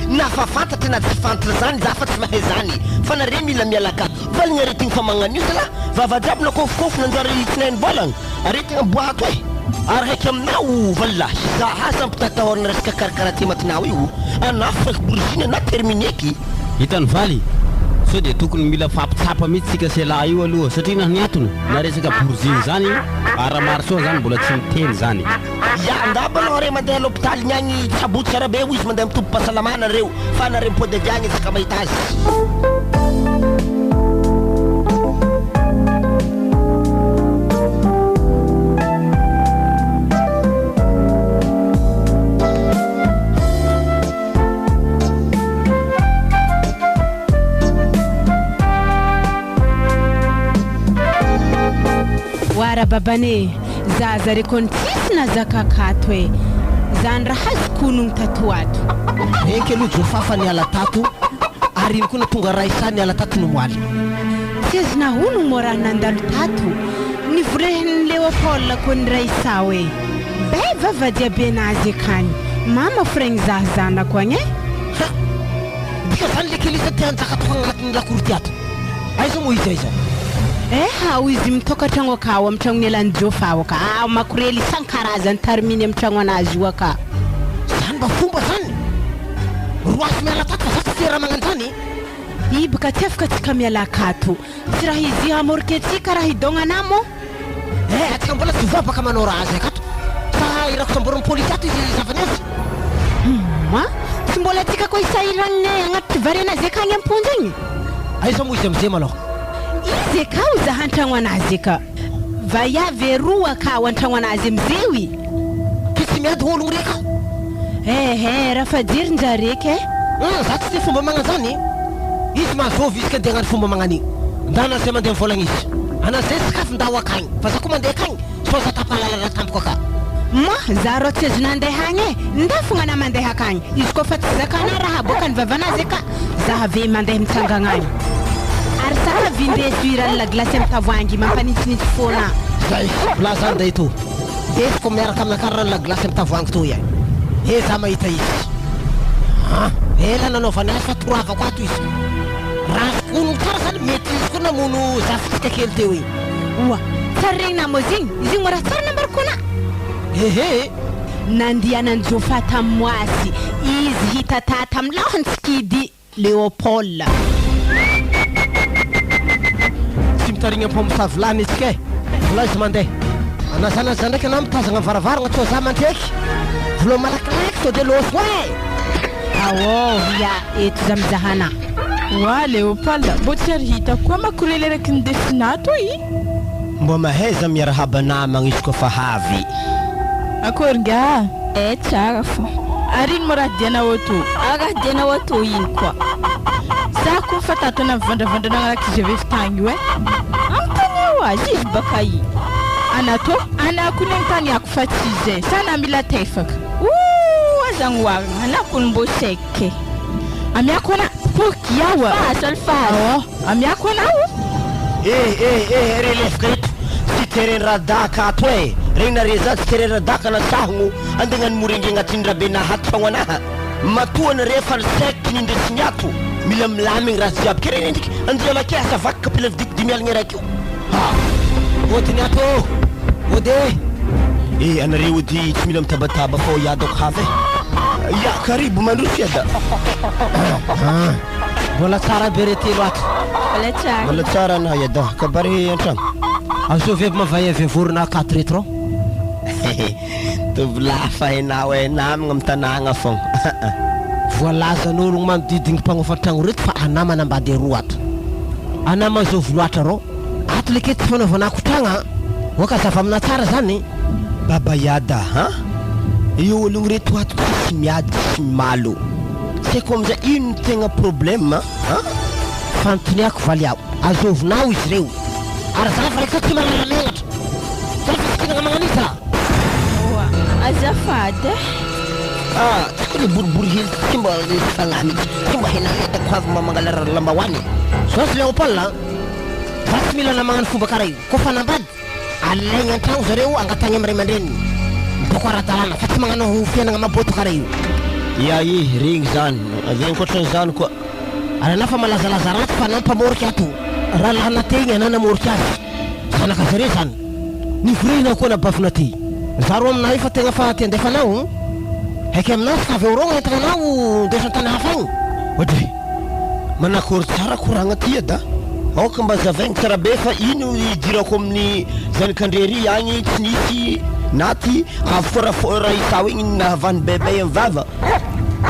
S3: nafa fantatra na tsy fantatra zany za fa tsy mahay zany. Fa nareo mila mialaka valigna aretigny fa magnano io zala vavadrabo na kofokofo nanjary tinainy volagna aretigna boato e. Ary haiky aminao valahy za hasampitataorana resaka karakara ty matinao io anafaka borosina na termineky.
S6: Hitany valy. So dia tokony mila fampitsapa mihitsy tsika sela io aloha satria na niatony na resaka boroziny zany ara-marso zany mbola tsy miteny zany.
S3: Ya ndaba anao re mandeha l'hôpital nyagny sabotsy tsara be izy mandeha mitombo pahasalamana reo fa nareo mipody avy agny isaka mahita azy.
S1: Wara babane zaza rekon tsisy na zakakato e zany raha azokony tatuato
S2: eky aloha jofafa niala tato ary iny koa na tonga raisa niala tato no moaly
S1: tsy azy nahono moraha nandalo tato nivorehiny Leopold ko ny raisa hoe be vavady abe nazy akany mama freng zahazanako agny
S2: dika zany le kelisa tianjaka to agnatin'ny lakory tiato aiza mo izy aiza
S1: hao izy mitokatra akao amin'ny tragnony elan'ny Jofa ka makorely isan-karazany tariminy amin'ny tragno anazy io aka
S2: zany mba fomba zany roasy miala tato fa za tsy raha magnano zany
S1: ibaka tsy afaka tsika miala akato tsy raha izy amorike tsika raha hidongana mo
S2: atsika mbola tsy vabaka manao raha azy akato fa irako tamborony polisy ato izy zavany azy
S1: tsy mbola tsika koa isahiran'ny agnaty varianazy akagny amponja igny
S2: aiza mo izy amizay malao
S1: izy akao za an-tragno anazy ka vaiavy roa akao an-tragno anazy amizay
S2: tsy miady ologno reka
S1: raha fa jirinjareka
S2: za tsy te fomba magnano zany izy mahazovy izy ka andeha agnano fomba magnano igny ndana zay mandeha mivolagna izy anazay sakafo ndaho akagny fa za koa mandeha akagny so za tapalalana tampoko aka
S1: za ro tsy azo nandeha agny nda fogna na mandeha akagny izy koa fa tsy zakana raha boka ny vavanazy aka za ave mandeha mitsangagna agny ary saka vindeso irany la glace amin'ny tavoangy mampanitsinitsy foana
S2: zay plaza anday to desiko miaraka aminakara la glace amin'ny tavoangy to ia za mahita izy ela nanaovany azy fa toravako ato izy raha zokono tsara zany mety izy koa namono zafitsika kely teo igny
S1: oa tsara regny namozy igny izy igny moraha tsara nambarikona nandianany Jofa tamin'ny moasy izy hita tata amin'ny lahany tsikidy Leopold
S2: tsy mitarigna mpamosavy lany izy ke vola izy mandeha anazana azy ndraiky ana mitazagna varavaragna toa za mandreky vola malakilaky to de losy
S1: eto za mizahana
S10: wa Leopold mbo tsy ary hita koa makorely raiky ny desinato i
S3: mbo mahaiza miarahaba namagna izy koa fa havy
S10: akory nga tsara fo Arin moradiana oto.
S5: Aradiana oto ino koa.
S10: Za koa fa tatana vandravandra nagnaraka izy avy efi-tagny io
S5: Antany io azy izy baka i.
S10: Anato anako ny antaniako fa tsy izay. Sana mila tefaka.
S5: Azang warna anako ny mbô saiky.
S10: Amiako ana poky yawa.
S5: Fahasalfaha.
S10: Amiako anao.
S3: Relefika eto. Tsy terrain radaka ato e. Regny nare za tsy terrain radaka na sahogno andegnany morengy agnatin'ny rabe nahaty fagnanaha. Matoana rehefa saiky nindresiny ato. Mila milamigny raha jiaby ke regny ndraiky andia makasa vaky kapila vidiko 10 aligny raiky io.
S2: Odiny ato. Ode.
S3: Anare ody tsy mila mitabataba fa iadako havy e. Ya karibu mandroso yada.
S2: Mbola tsara be retelo ato.
S3: Mbola tsara na yada kabary antragno.
S2: Azo veby mavayavy vorona 4 retro.
S3: Tovolafa hainao e namagna mitanagna fogna.
S2: Voalazan'ologno manodidiny mpagnofa-tragno reto fa anamana ambady roa ato. Anama zovy loatra rô. Ato leke tsy fanaovanako tragna. Oka zava amina tsara zany.
S3: Baba yada ha? Io ologno reto ato tsy miady tsy malo. Tsy haiko amizay ino tegna problème ha?
S2: Fantoniako valy aho. Azovinao izy reo. Ary zava reka tsy manaramenatra. Zava tsy tegna magnanisa.
S5: Azafady.
S3: Tsy koa boribory hely tsy mba fagnamy. Tsy mba henanetako avy mamangala lambahoany.
S2: Sosy Léopold fa tsy mila namagnano fomba karaha io. Koa fa nambady alaigny an-tragno zareo angatagny amin'ny ray aman-dreniny. Boko ara-dalàna fa tsy magnano fiainagna maboto karaha io.
S3: Ya regny zany. Avy ankoatran'izany koa.
S2: Ary anao fa malazalaza raty fa nampamoriky ato. Raha lahana tegny anao namoriky azy. Zanaka zare zany. Nivorenao koa nabafina ty. Zaro aminao io fa tegna fa ty andefanao. Haiky aminao fa avy orogna entagnanao ndesan-tany hafa agny.
S3: Ohatry manakory tsara koragna ty da. Aoka mba zavaigny tsara be fa ino idirako amin'ny zanak'andrery agny tsy nisy naty aforafora itao igny nahavany bebe amin'ny vava.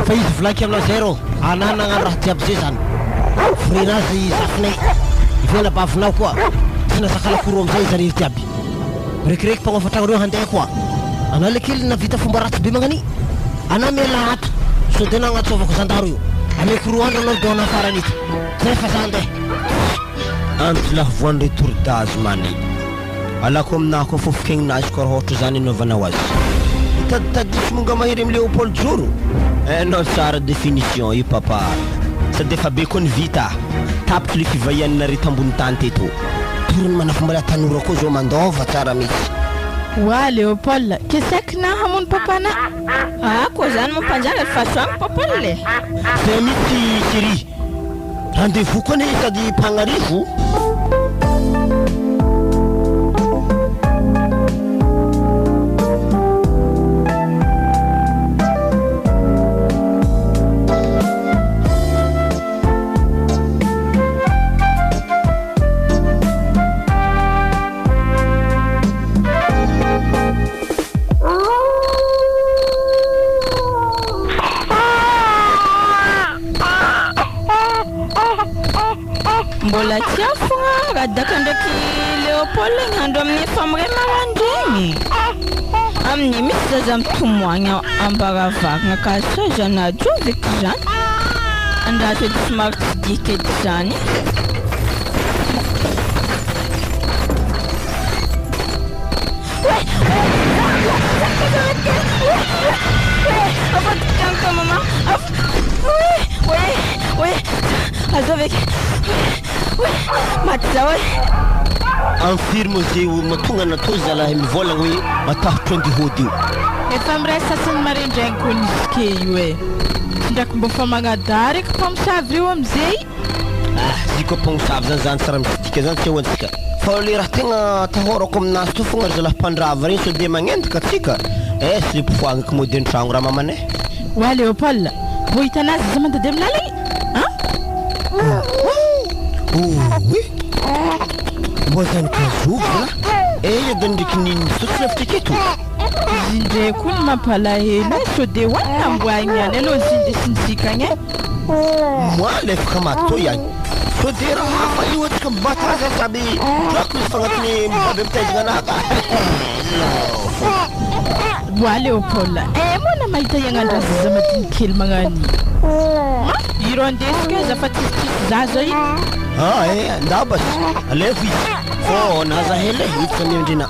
S2: Fa izy volaky aminao zero anao nagnano raha jiaby zay zany. Frenazy zafinay ivena bavinao koa tsy nazakala-koro amizay zare jiaby. Rekireky mpagnofa-tragno reo handeha koa. Anao lekely navita fomba ratsy be magnani. Anao miala ato so de anao agnatsovako zandaro io. Ameko 2 andro anao dona faranity. Zay fa za andeha.
S3: Anty lahavoan'ny retourdazy many. Alako aminako fofokegninazy koa raha ohatra zany anaovanao azy. Taditadisy monga mahery amin'ny Léopold Joro. Anao tsara définition io papa. Sady efa be koa ny vita. Tapitry le fivaianina tambony tany teto. Torony manafomba tanora koa zao mandova tsara mihitsy.
S10: Wa Léopold, kesaky na hamono papana?
S5: Koa zany mampanjara fahasoagny papana le.
S3: Tena mihitsy chérie. Rendez-vous koa ne sady mpagnarivo.
S5: Mbola tia fogna radaka ndraiky Léopold igny handro amin'ny famire marandregny. Amin'ny misy zaza mitomoagny ambaravagna ka soja na joviky zany. Andato edy somary tsy dika edy zany. Avadika mama. Azoviky. Maty zao e.
S3: Infirme zay matonga natao zalahy mivolagna hoe matahotro andihody io.
S10: Efa miray sasany marendraigny koa nisy ke io e. Ndraiky mba fa magnadary eky mpamosavy io amizay.
S3: Zy koa mpamosavy zany zany tsara misidika zany tsy ahoantsika. Fa le raha tegna tahorako aminazy to fogna zalahy mpandrava regny so de magnendaka atsika. Sy le mpifoagnako mody an-tragno raha mamanay.
S10: Wa Léopold, vao hitanazy za mandady amin'ny lalagny?
S3: Oui. Mboa zany ka zovy eda ndraiky niny sotsy lafitra aketo.
S10: Izy ndray koa ny mampalahelo so de hoanina amboahigny any aloha zindesintsika agny e.
S3: Moi lefaka maty to ihany. So de raha hafa io atsika mibataza saby drako izy fagnatiny mibaby amitaizagna anaka.
S10: Wa Léopold, mona mahita iagnan-draza za madinikely magnany iro andesika za fa tsisitsisy zaza iny
S3: andabas alevo izy fô naza hela hitaka miandrina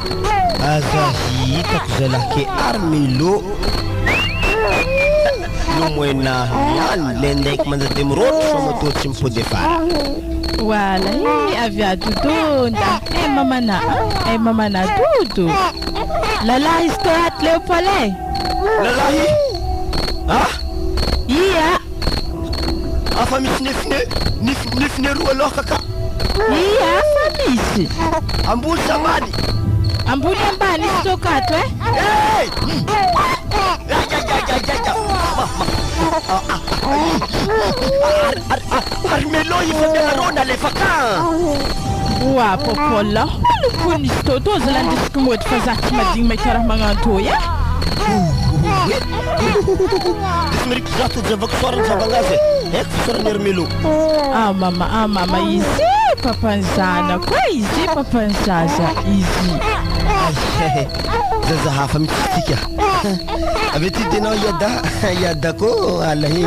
S3: aza hitako zalahy ke Armelo nomoena ihany le ndaiky manjady mirotro fa matoa tsy mipody afara
S10: wala avy adodonda mamana dodo lalahy izy to aty Léopold
S3: lalahy
S10: ia
S3: afa misy nifine roa aloha kaka
S10: ia fa misy
S3: ambony samany
S10: ambony ambany izy tokato
S3: Armelo ifa mianarona alefa ka
S10: wa popola olokony izy to za landesiko mody fa za tsy madigny mahita raha magnanto
S3: Dis mereka jatuh jabak suara jabangaze. Suara Armelo.
S10: Mama izi papanzana kwa izi papanzaza izi.
S3: Zaza hafa mitisika. Abeti dena yada ko alahi.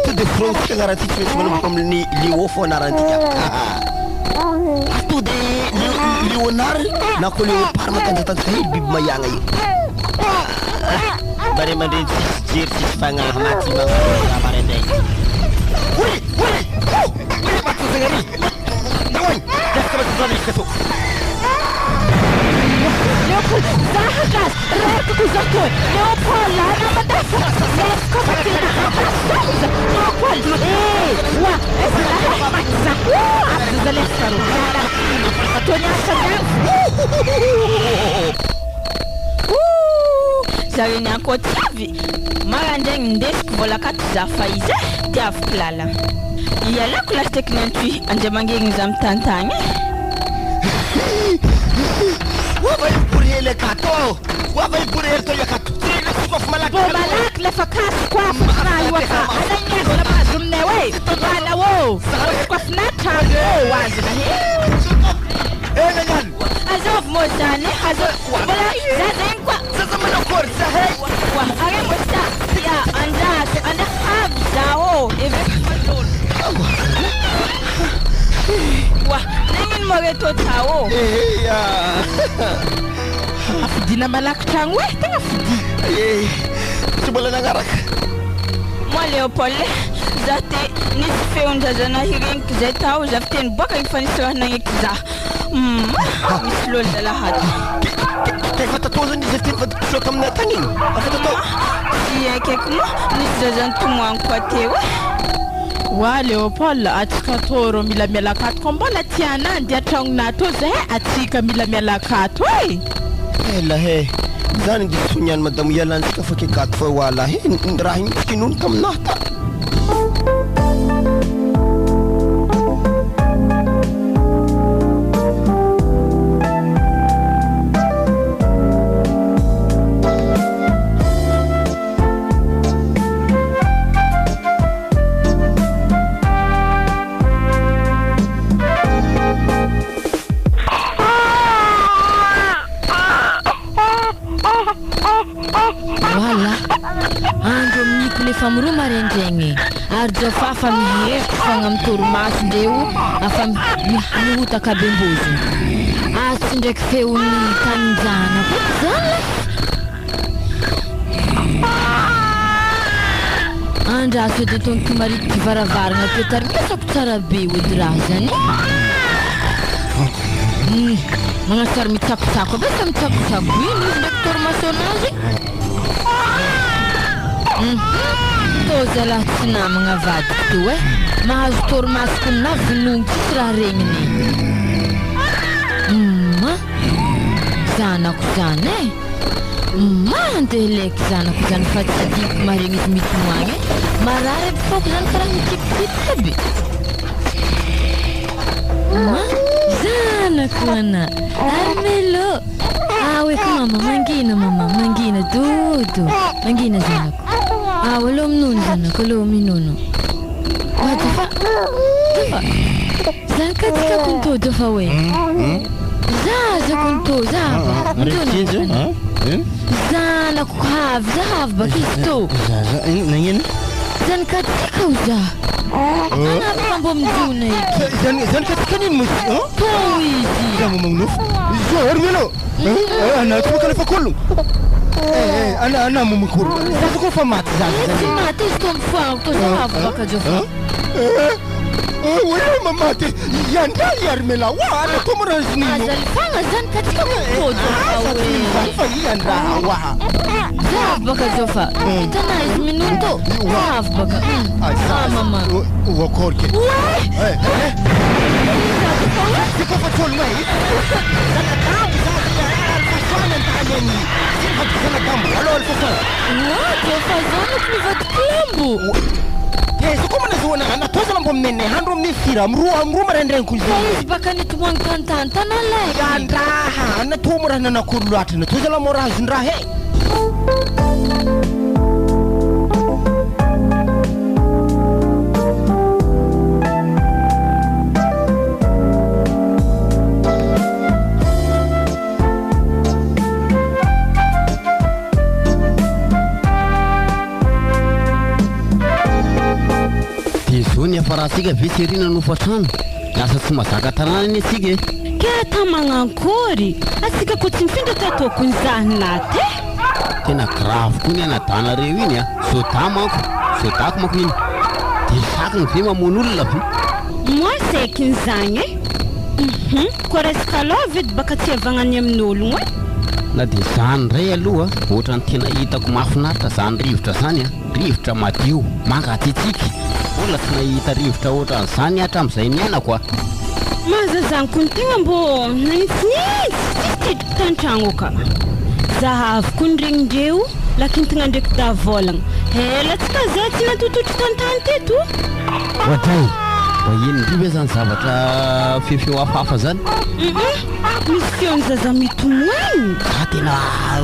S3: Tu de France kangarati festival comme ni liofo narantika. Tu de Leonard na ko Leopard matanda tahi bib mayanga yi. Bare mandin jir fanga mati ma bare dai. Woi matu segani. Nawai, dah kau sudah dikatu.
S10: Leopold, zahagas, ratu zakoi. Leopold, nama dasar. Kau patina. Leopold, wah, eslah maksa. Abdul Saru. Tonya sedang.
S7: Zari ni ako tiavi. Marandeng ndesk vola kat zafaize tiaf klala. Yala kula teknantui anje mangeng zam tantang.
S3: Wabay purele kato. Wabay purele to yakato.
S10: Malak le fakas kwa fnai waka. Alanya gola bazum newe. Wala wo. Kwa fnata wo wazna he.
S3: Nangan.
S7: Azov mozane azov wala zazen kwa.
S3: Sasa mana forza hey.
S7: Wah, are mosta. Ya anda abzao. Wah, nengin moreto tao.
S3: Ya.
S10: Afdina malak changwe tanga fudi.
S3: Coba la nangarak.
S7: Moi Léopold, zate nisfe unjazana hiring kizeta uzaften baka ifaniswa na yikiza. Mislol dalahat.
S3: Kaya tatozan nisaften fatso kam na tangin. Afatato.
S7: Iya kekmo nisjazan tumwang kwatewe.
S10: Wa Leopold atika toro mila kat kombola tiana ndia trong nato ze atika mila kat we.
S3: Ela he. Zani disunyan madam yalan ska fake kat fo wala he rahim kinun kam nahta.
S7: Famru marendenge arjo fafa mihe fanga mturmas deu afam mihuta kabembuzi asindek feuni tanzana kuzala anda sudah ton kemarin kivara-varanga petar biasa cara be udrazani mengasar mitak-tak biasa mitak-tak ini doktor masonazi Tozalah cina mengavad tu mahazo tormasku na vinung citra regnini. Zanaku zane. Mandelek zanaku zan fatidik maringis mitmuange. Marare fok zan karang cip-cip tabi. Zanaku ana. Armelo. Awe ku mama mangina dudu. Mangina zanaku. Wala minun sana, kalau minun. Wah, tufa. Saan ka tika kunto tufa we? Zazako to zava. Zanako havy baka izy to.
S9: Nagnino?
S7: Zanakatika o za. Anapaka mbo mijona eky.
S9: Zanakatika nino mozy?
S7: To izy.
S9: Za magnofo. Izy ary melo. Anatoko kana fa kollo. Ana momokolo. Zaza ko fa maty zaza.
S7: Tsy maty izy to mifoagno to zava baka jofa.
S9: Wala mamate. Yandra yarmela. Wa ana to morazini.
S7: Azalifana zanakatika ko jofa we.
S9: Fa yandra wa.
S7: Zava baka jofa. Tana izy minuto. Zava baka. Mama.
S9: Wa korke. Siko fa tol mai.
S7: Jofa zanako mivady kilambo.
S9: So como nas zona ana toza lambo mene handro mifira amru marendre kunzi.
S7: Izy baka nitomagny tantany tanalay.
S9: Yandraha ana tomora nana kurluat na toza la mora zundra he.
S6: Zony afarasika veserina no fatrano. Lasa tsy mazaka tanàna iny atsika.
S5: Ka tamagnankôry asika ko tsy mifindra tatoko ny zahanate.
S6: Tena grave koa ny anadanareo iny a. Soda manko. Sodako manko iny. Dia sakiny ve mamon'olona ve?
S5: Moi saiky ny zagny ko resaka aloha vedy baka tsy avagnany amin'ologno
S6: Na dia zany ray aloha ohatra ny tena hitako mahafinaritra zany rivotra zany a. Rivotra madio mangatsiatsiky. Olona tsy nahita rivotra ohatran'izany hatramin'izay niainako a.
S5: Mazazaniko ny tegna mbo nanitsinitsy tan-tragno ka. Zahaviko ny regnindreo lakintegna ndraiky davolagna. Latsika zay tsy natototry tantany teto.
S6: Ohatray, ino ndrive zany zavatra fefeo hafahafa zany?
S5: Misy feon'ny zaza mitomoagny.
S6: Tena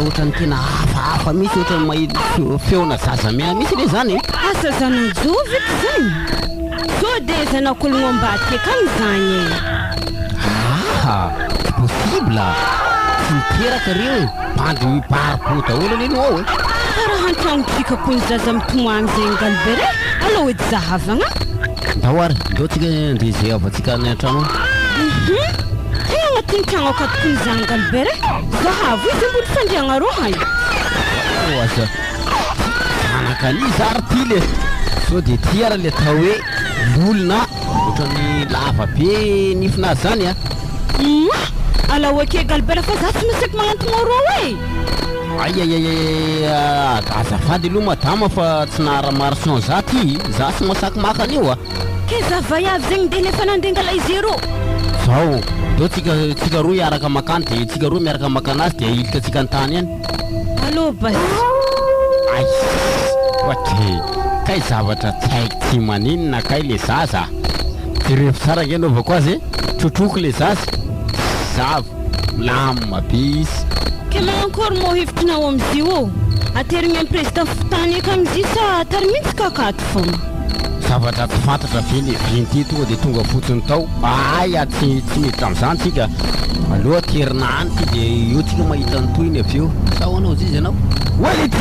S6: ohatran'ny tena hafahafa misy ohatran'ny mahita feona zaza mena misy le zany.
S5: Asa zanajoviko zany. So de zanak'ologno ambadika akagny zany.
S6: Possible. Tsy miteraka reo. Bandy baro daholo leno ao e.
S5: Karaha antragnotsika ko ny zaza mitomoagny zay ngalibere. Alô edy zahavagna.
S6: Dahoary, ndao tsika ndeha zay avatsika any an-trano.
S5: Tegna agnatin'ny tragno akato ny zany ngalibere. Zahavo izy ambony fandriagna rô hay.
S6: Asa zanakany zary ty le. So de ty ara le atao hoe lolona ohatran'ny lava be nifinazy zany a.
S5: Ala oake galibera fa za tsy masaky magnantogna rô e.
S6: Azafady aloha madama fa tsy nahara-marison za ty. Za tsy masaky maka an'io a.
S5: Ke za vaiavy zegny de nefa nandengala izy rô.
S6: Zao, deo tsika roa hiaraka makany de tsika roa miaraka makanazy de ilika tsika an-tany any.
S5: Allô bas.
S6: Ay, ohatry kay zavatra tsy haiko tsy maninona kay le zaza. Direfo tsara nge anaovako azy trotroko le zaza. Zavo, milamina be izy.
S5: Ke magnankôry mo hevitrinao amizio ô? Aterigny amin'ny président fotany akagny izy sa tarimitsy kakato foana.
S6: Zavatra tsy fantatra ve le vinty tonga de tonga fotsiny tao. Aya tsy miditra amin'izany tsika. Aloha terina any ty de io tsika mahita ny toyiny avy eo. Sa hoanao zizy ianao? Oale ty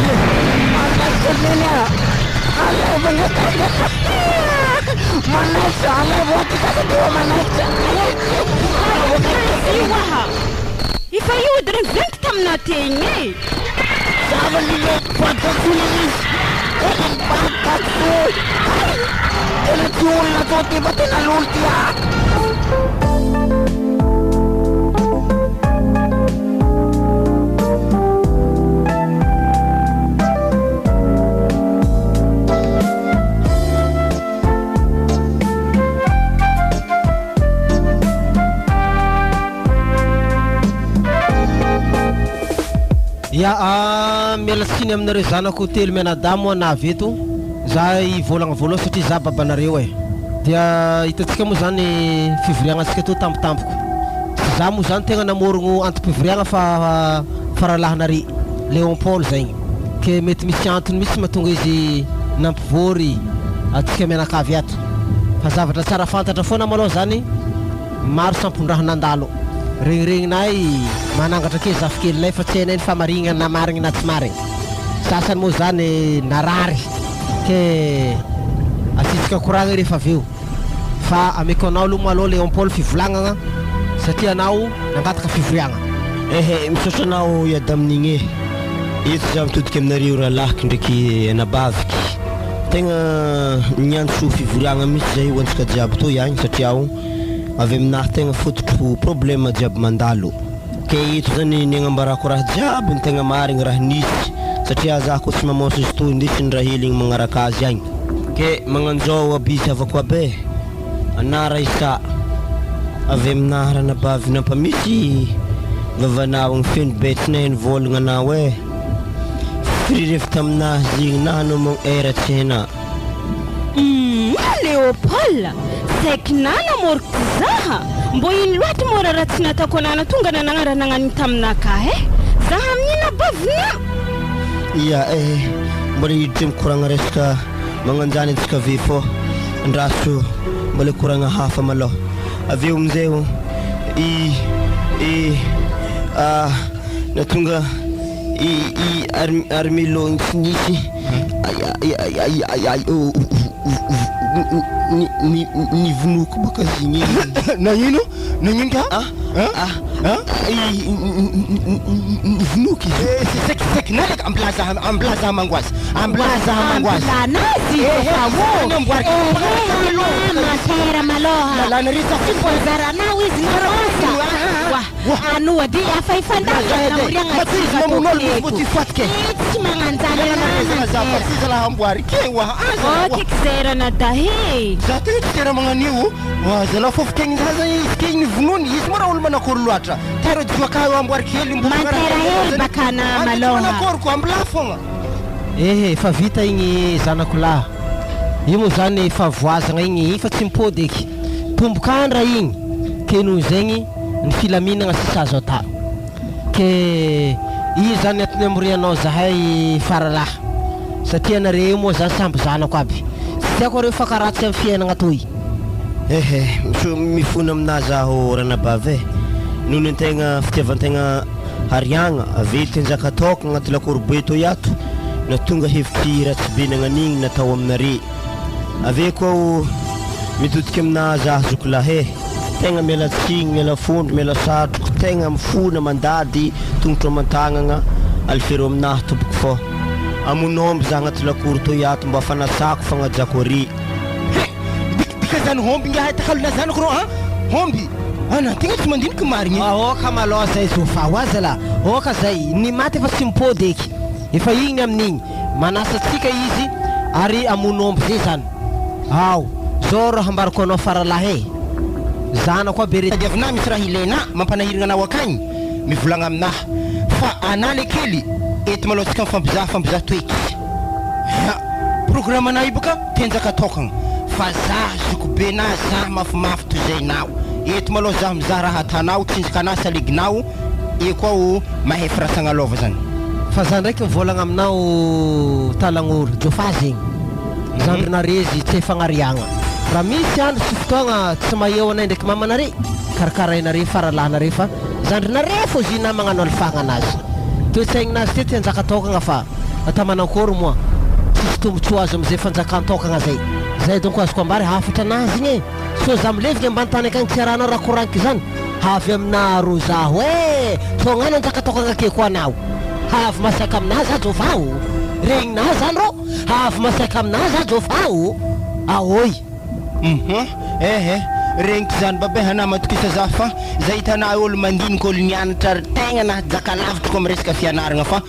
S5: Ifa io edy regny venty tamina tegny e.
S9: Zava-lile fantatsiny izy. Tena ty olona tô ty fa tena lolo ty
S2: Ya miala tsiny aminareo zanako telo mianadamo anavy eto. Za ivolagna voaloha satria za babanareo e. Dia hitantsika moa zany fivoriagnatsika to tampotampoko. Za moa zany tegna namorogno antom-pivoriagna fa faralahanary Léon Paul zegny. Ke mety misy antony misy mahatonga izy nampivory atsika mianakavy ato. Fa zavatra tsara fantatra foana malôha zany maro sampondraha nandalo. regninay manangatra ke zafikely fa tsy hainay ny famarignana na marigny na tsy marigny sasany moa zany narary ke asitsika koragna rehefa aveo fa ameko anao aloha aloha le Paul fivolagnana satria anao nangataka fivoriagna
S3: misaotra anao iady amin'igny eto za mitodika aminareo rahalahiky ndraiky anabaviky tegna niantso fivoriagna mihitsy zay ho antsika jiaby to ihany satria avy aminahy tegna fototro problème jiaby mandalo ke eto zany niagnambarako raha jiaby ny tegna marigny raha nisy satria za koa tsy mamonso izy to indesiny raha hely igny magnaraka azy agny ke magnanjao abisy avako abe anara isa avy aminahy raha nabavy nampamisy vavanao ny feno betsinay ny volagna anao firirevy taminazy igny na anao mo era tsy haina
S5: Léopold saiky namoriko zaha mbo ino loatra mora raha tsy nataoko anana tonga nanagna nagnano taminaka zaha amin'ina bavina
S3: ia mbola hiditra mikoragna resaka magnanjany antsika ve fô andraso mbola koragna hafa maloha aveo amizay natonga armilogny tsy nisy nivonoko baka zigny
S9: nagnino ka nivonoky izy nalaka amblaza mangoazy
S1: matera maloha zaranao izy narosa anoa di afa ifandala tsy magnanjany
S5: dahe
S9: za tegna tsy tera magnanio zala fofotegny za zany izy ke nivonony izy mora olo manakory loatra taro diaka amboary kely
S1: matera hely bakana maloha
S9: manakoriko ambla fogna
S2: fa vita igny zanako lahy io moa zany fa voazagna igny fa tsy mipody eky tombokandra igny ke noho zegny ny filaminagna sisa azo ata ke i zany atiny amorianao zahay faralahy satria nareo moa zany samby zanako aby tiako areo fakaratsy amin'ny fiainagna toy
S3: mifona aminazy aho ranabavy noho ny tegna fitiavantegna hariagna avy tenjaka ataoko agnaty lakorobe to iato na tonga hevitry ratsy be nagnan'igny natao aminare ave koa mitodika aminazy aho zokolahy tegna miala tsigny miala fondro miala satroko tegna mifona mandady tongotro aman-tagnagna alifero aminahy tompoko fô amonomby za agnaty lakoro to iato mba fanasako fagnajako ary
S9: bika zany homby ngia takalona zanako ro homby ana tegna tsy mandiniky marigny
S2: oka maloha zay zofa oazy la oka zay ny maty efa tsy mipody eky efa igny amin'igny manasa tsika izy ary amonomby zay zany zao raha ambarako anao faralahy zanako aby
S9: redy avina misy raha ilaina mampanahiragna anao akagny mivolagna aminahy fa ana le kely eto maloha tsika fampizaha toeky programme anahy boka tenjaka tokagna fa za zokobe na za mafimafy toy zaynao eto maloha za mizaha raha atanao tsinjaka anah saliginao koa mahay firasagna lova zany
S2: fa za ndraiky mivolagna aminao talagnolo jofa zegny zandrinarezy tsy fagnariagna raha misy andro sy fotoagna tsy maheo anay ndraiky mamanare karakarainare faralahnare fa zandrinare fô zina magnano alifagna anazy toe-tsaigninazy te tianjaka tokagna fa atamanankory moa tsisy tombotsoa azo amizay fanjakan-tokagna zay donc azoko ambary hafatra anazy igny so za milevigny ambany tany akagny tsy arahanao raha koraniky zany havy amina ro zaho tognano anjaka tokagna ke koa anao havy masaka aminazy ajo vao regninazy zany ro havy masaka aminazy ajo vao ahoy
S9: regniky zany babe hana matokisa za fa za hitanao olo mandinika olo nianatra tegna na jaka lavitra koa amy resaka fianaragna fa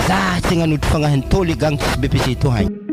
S9: za tsy hagnanodry fagnahy ny tôly gagny tsisy BPC to haigny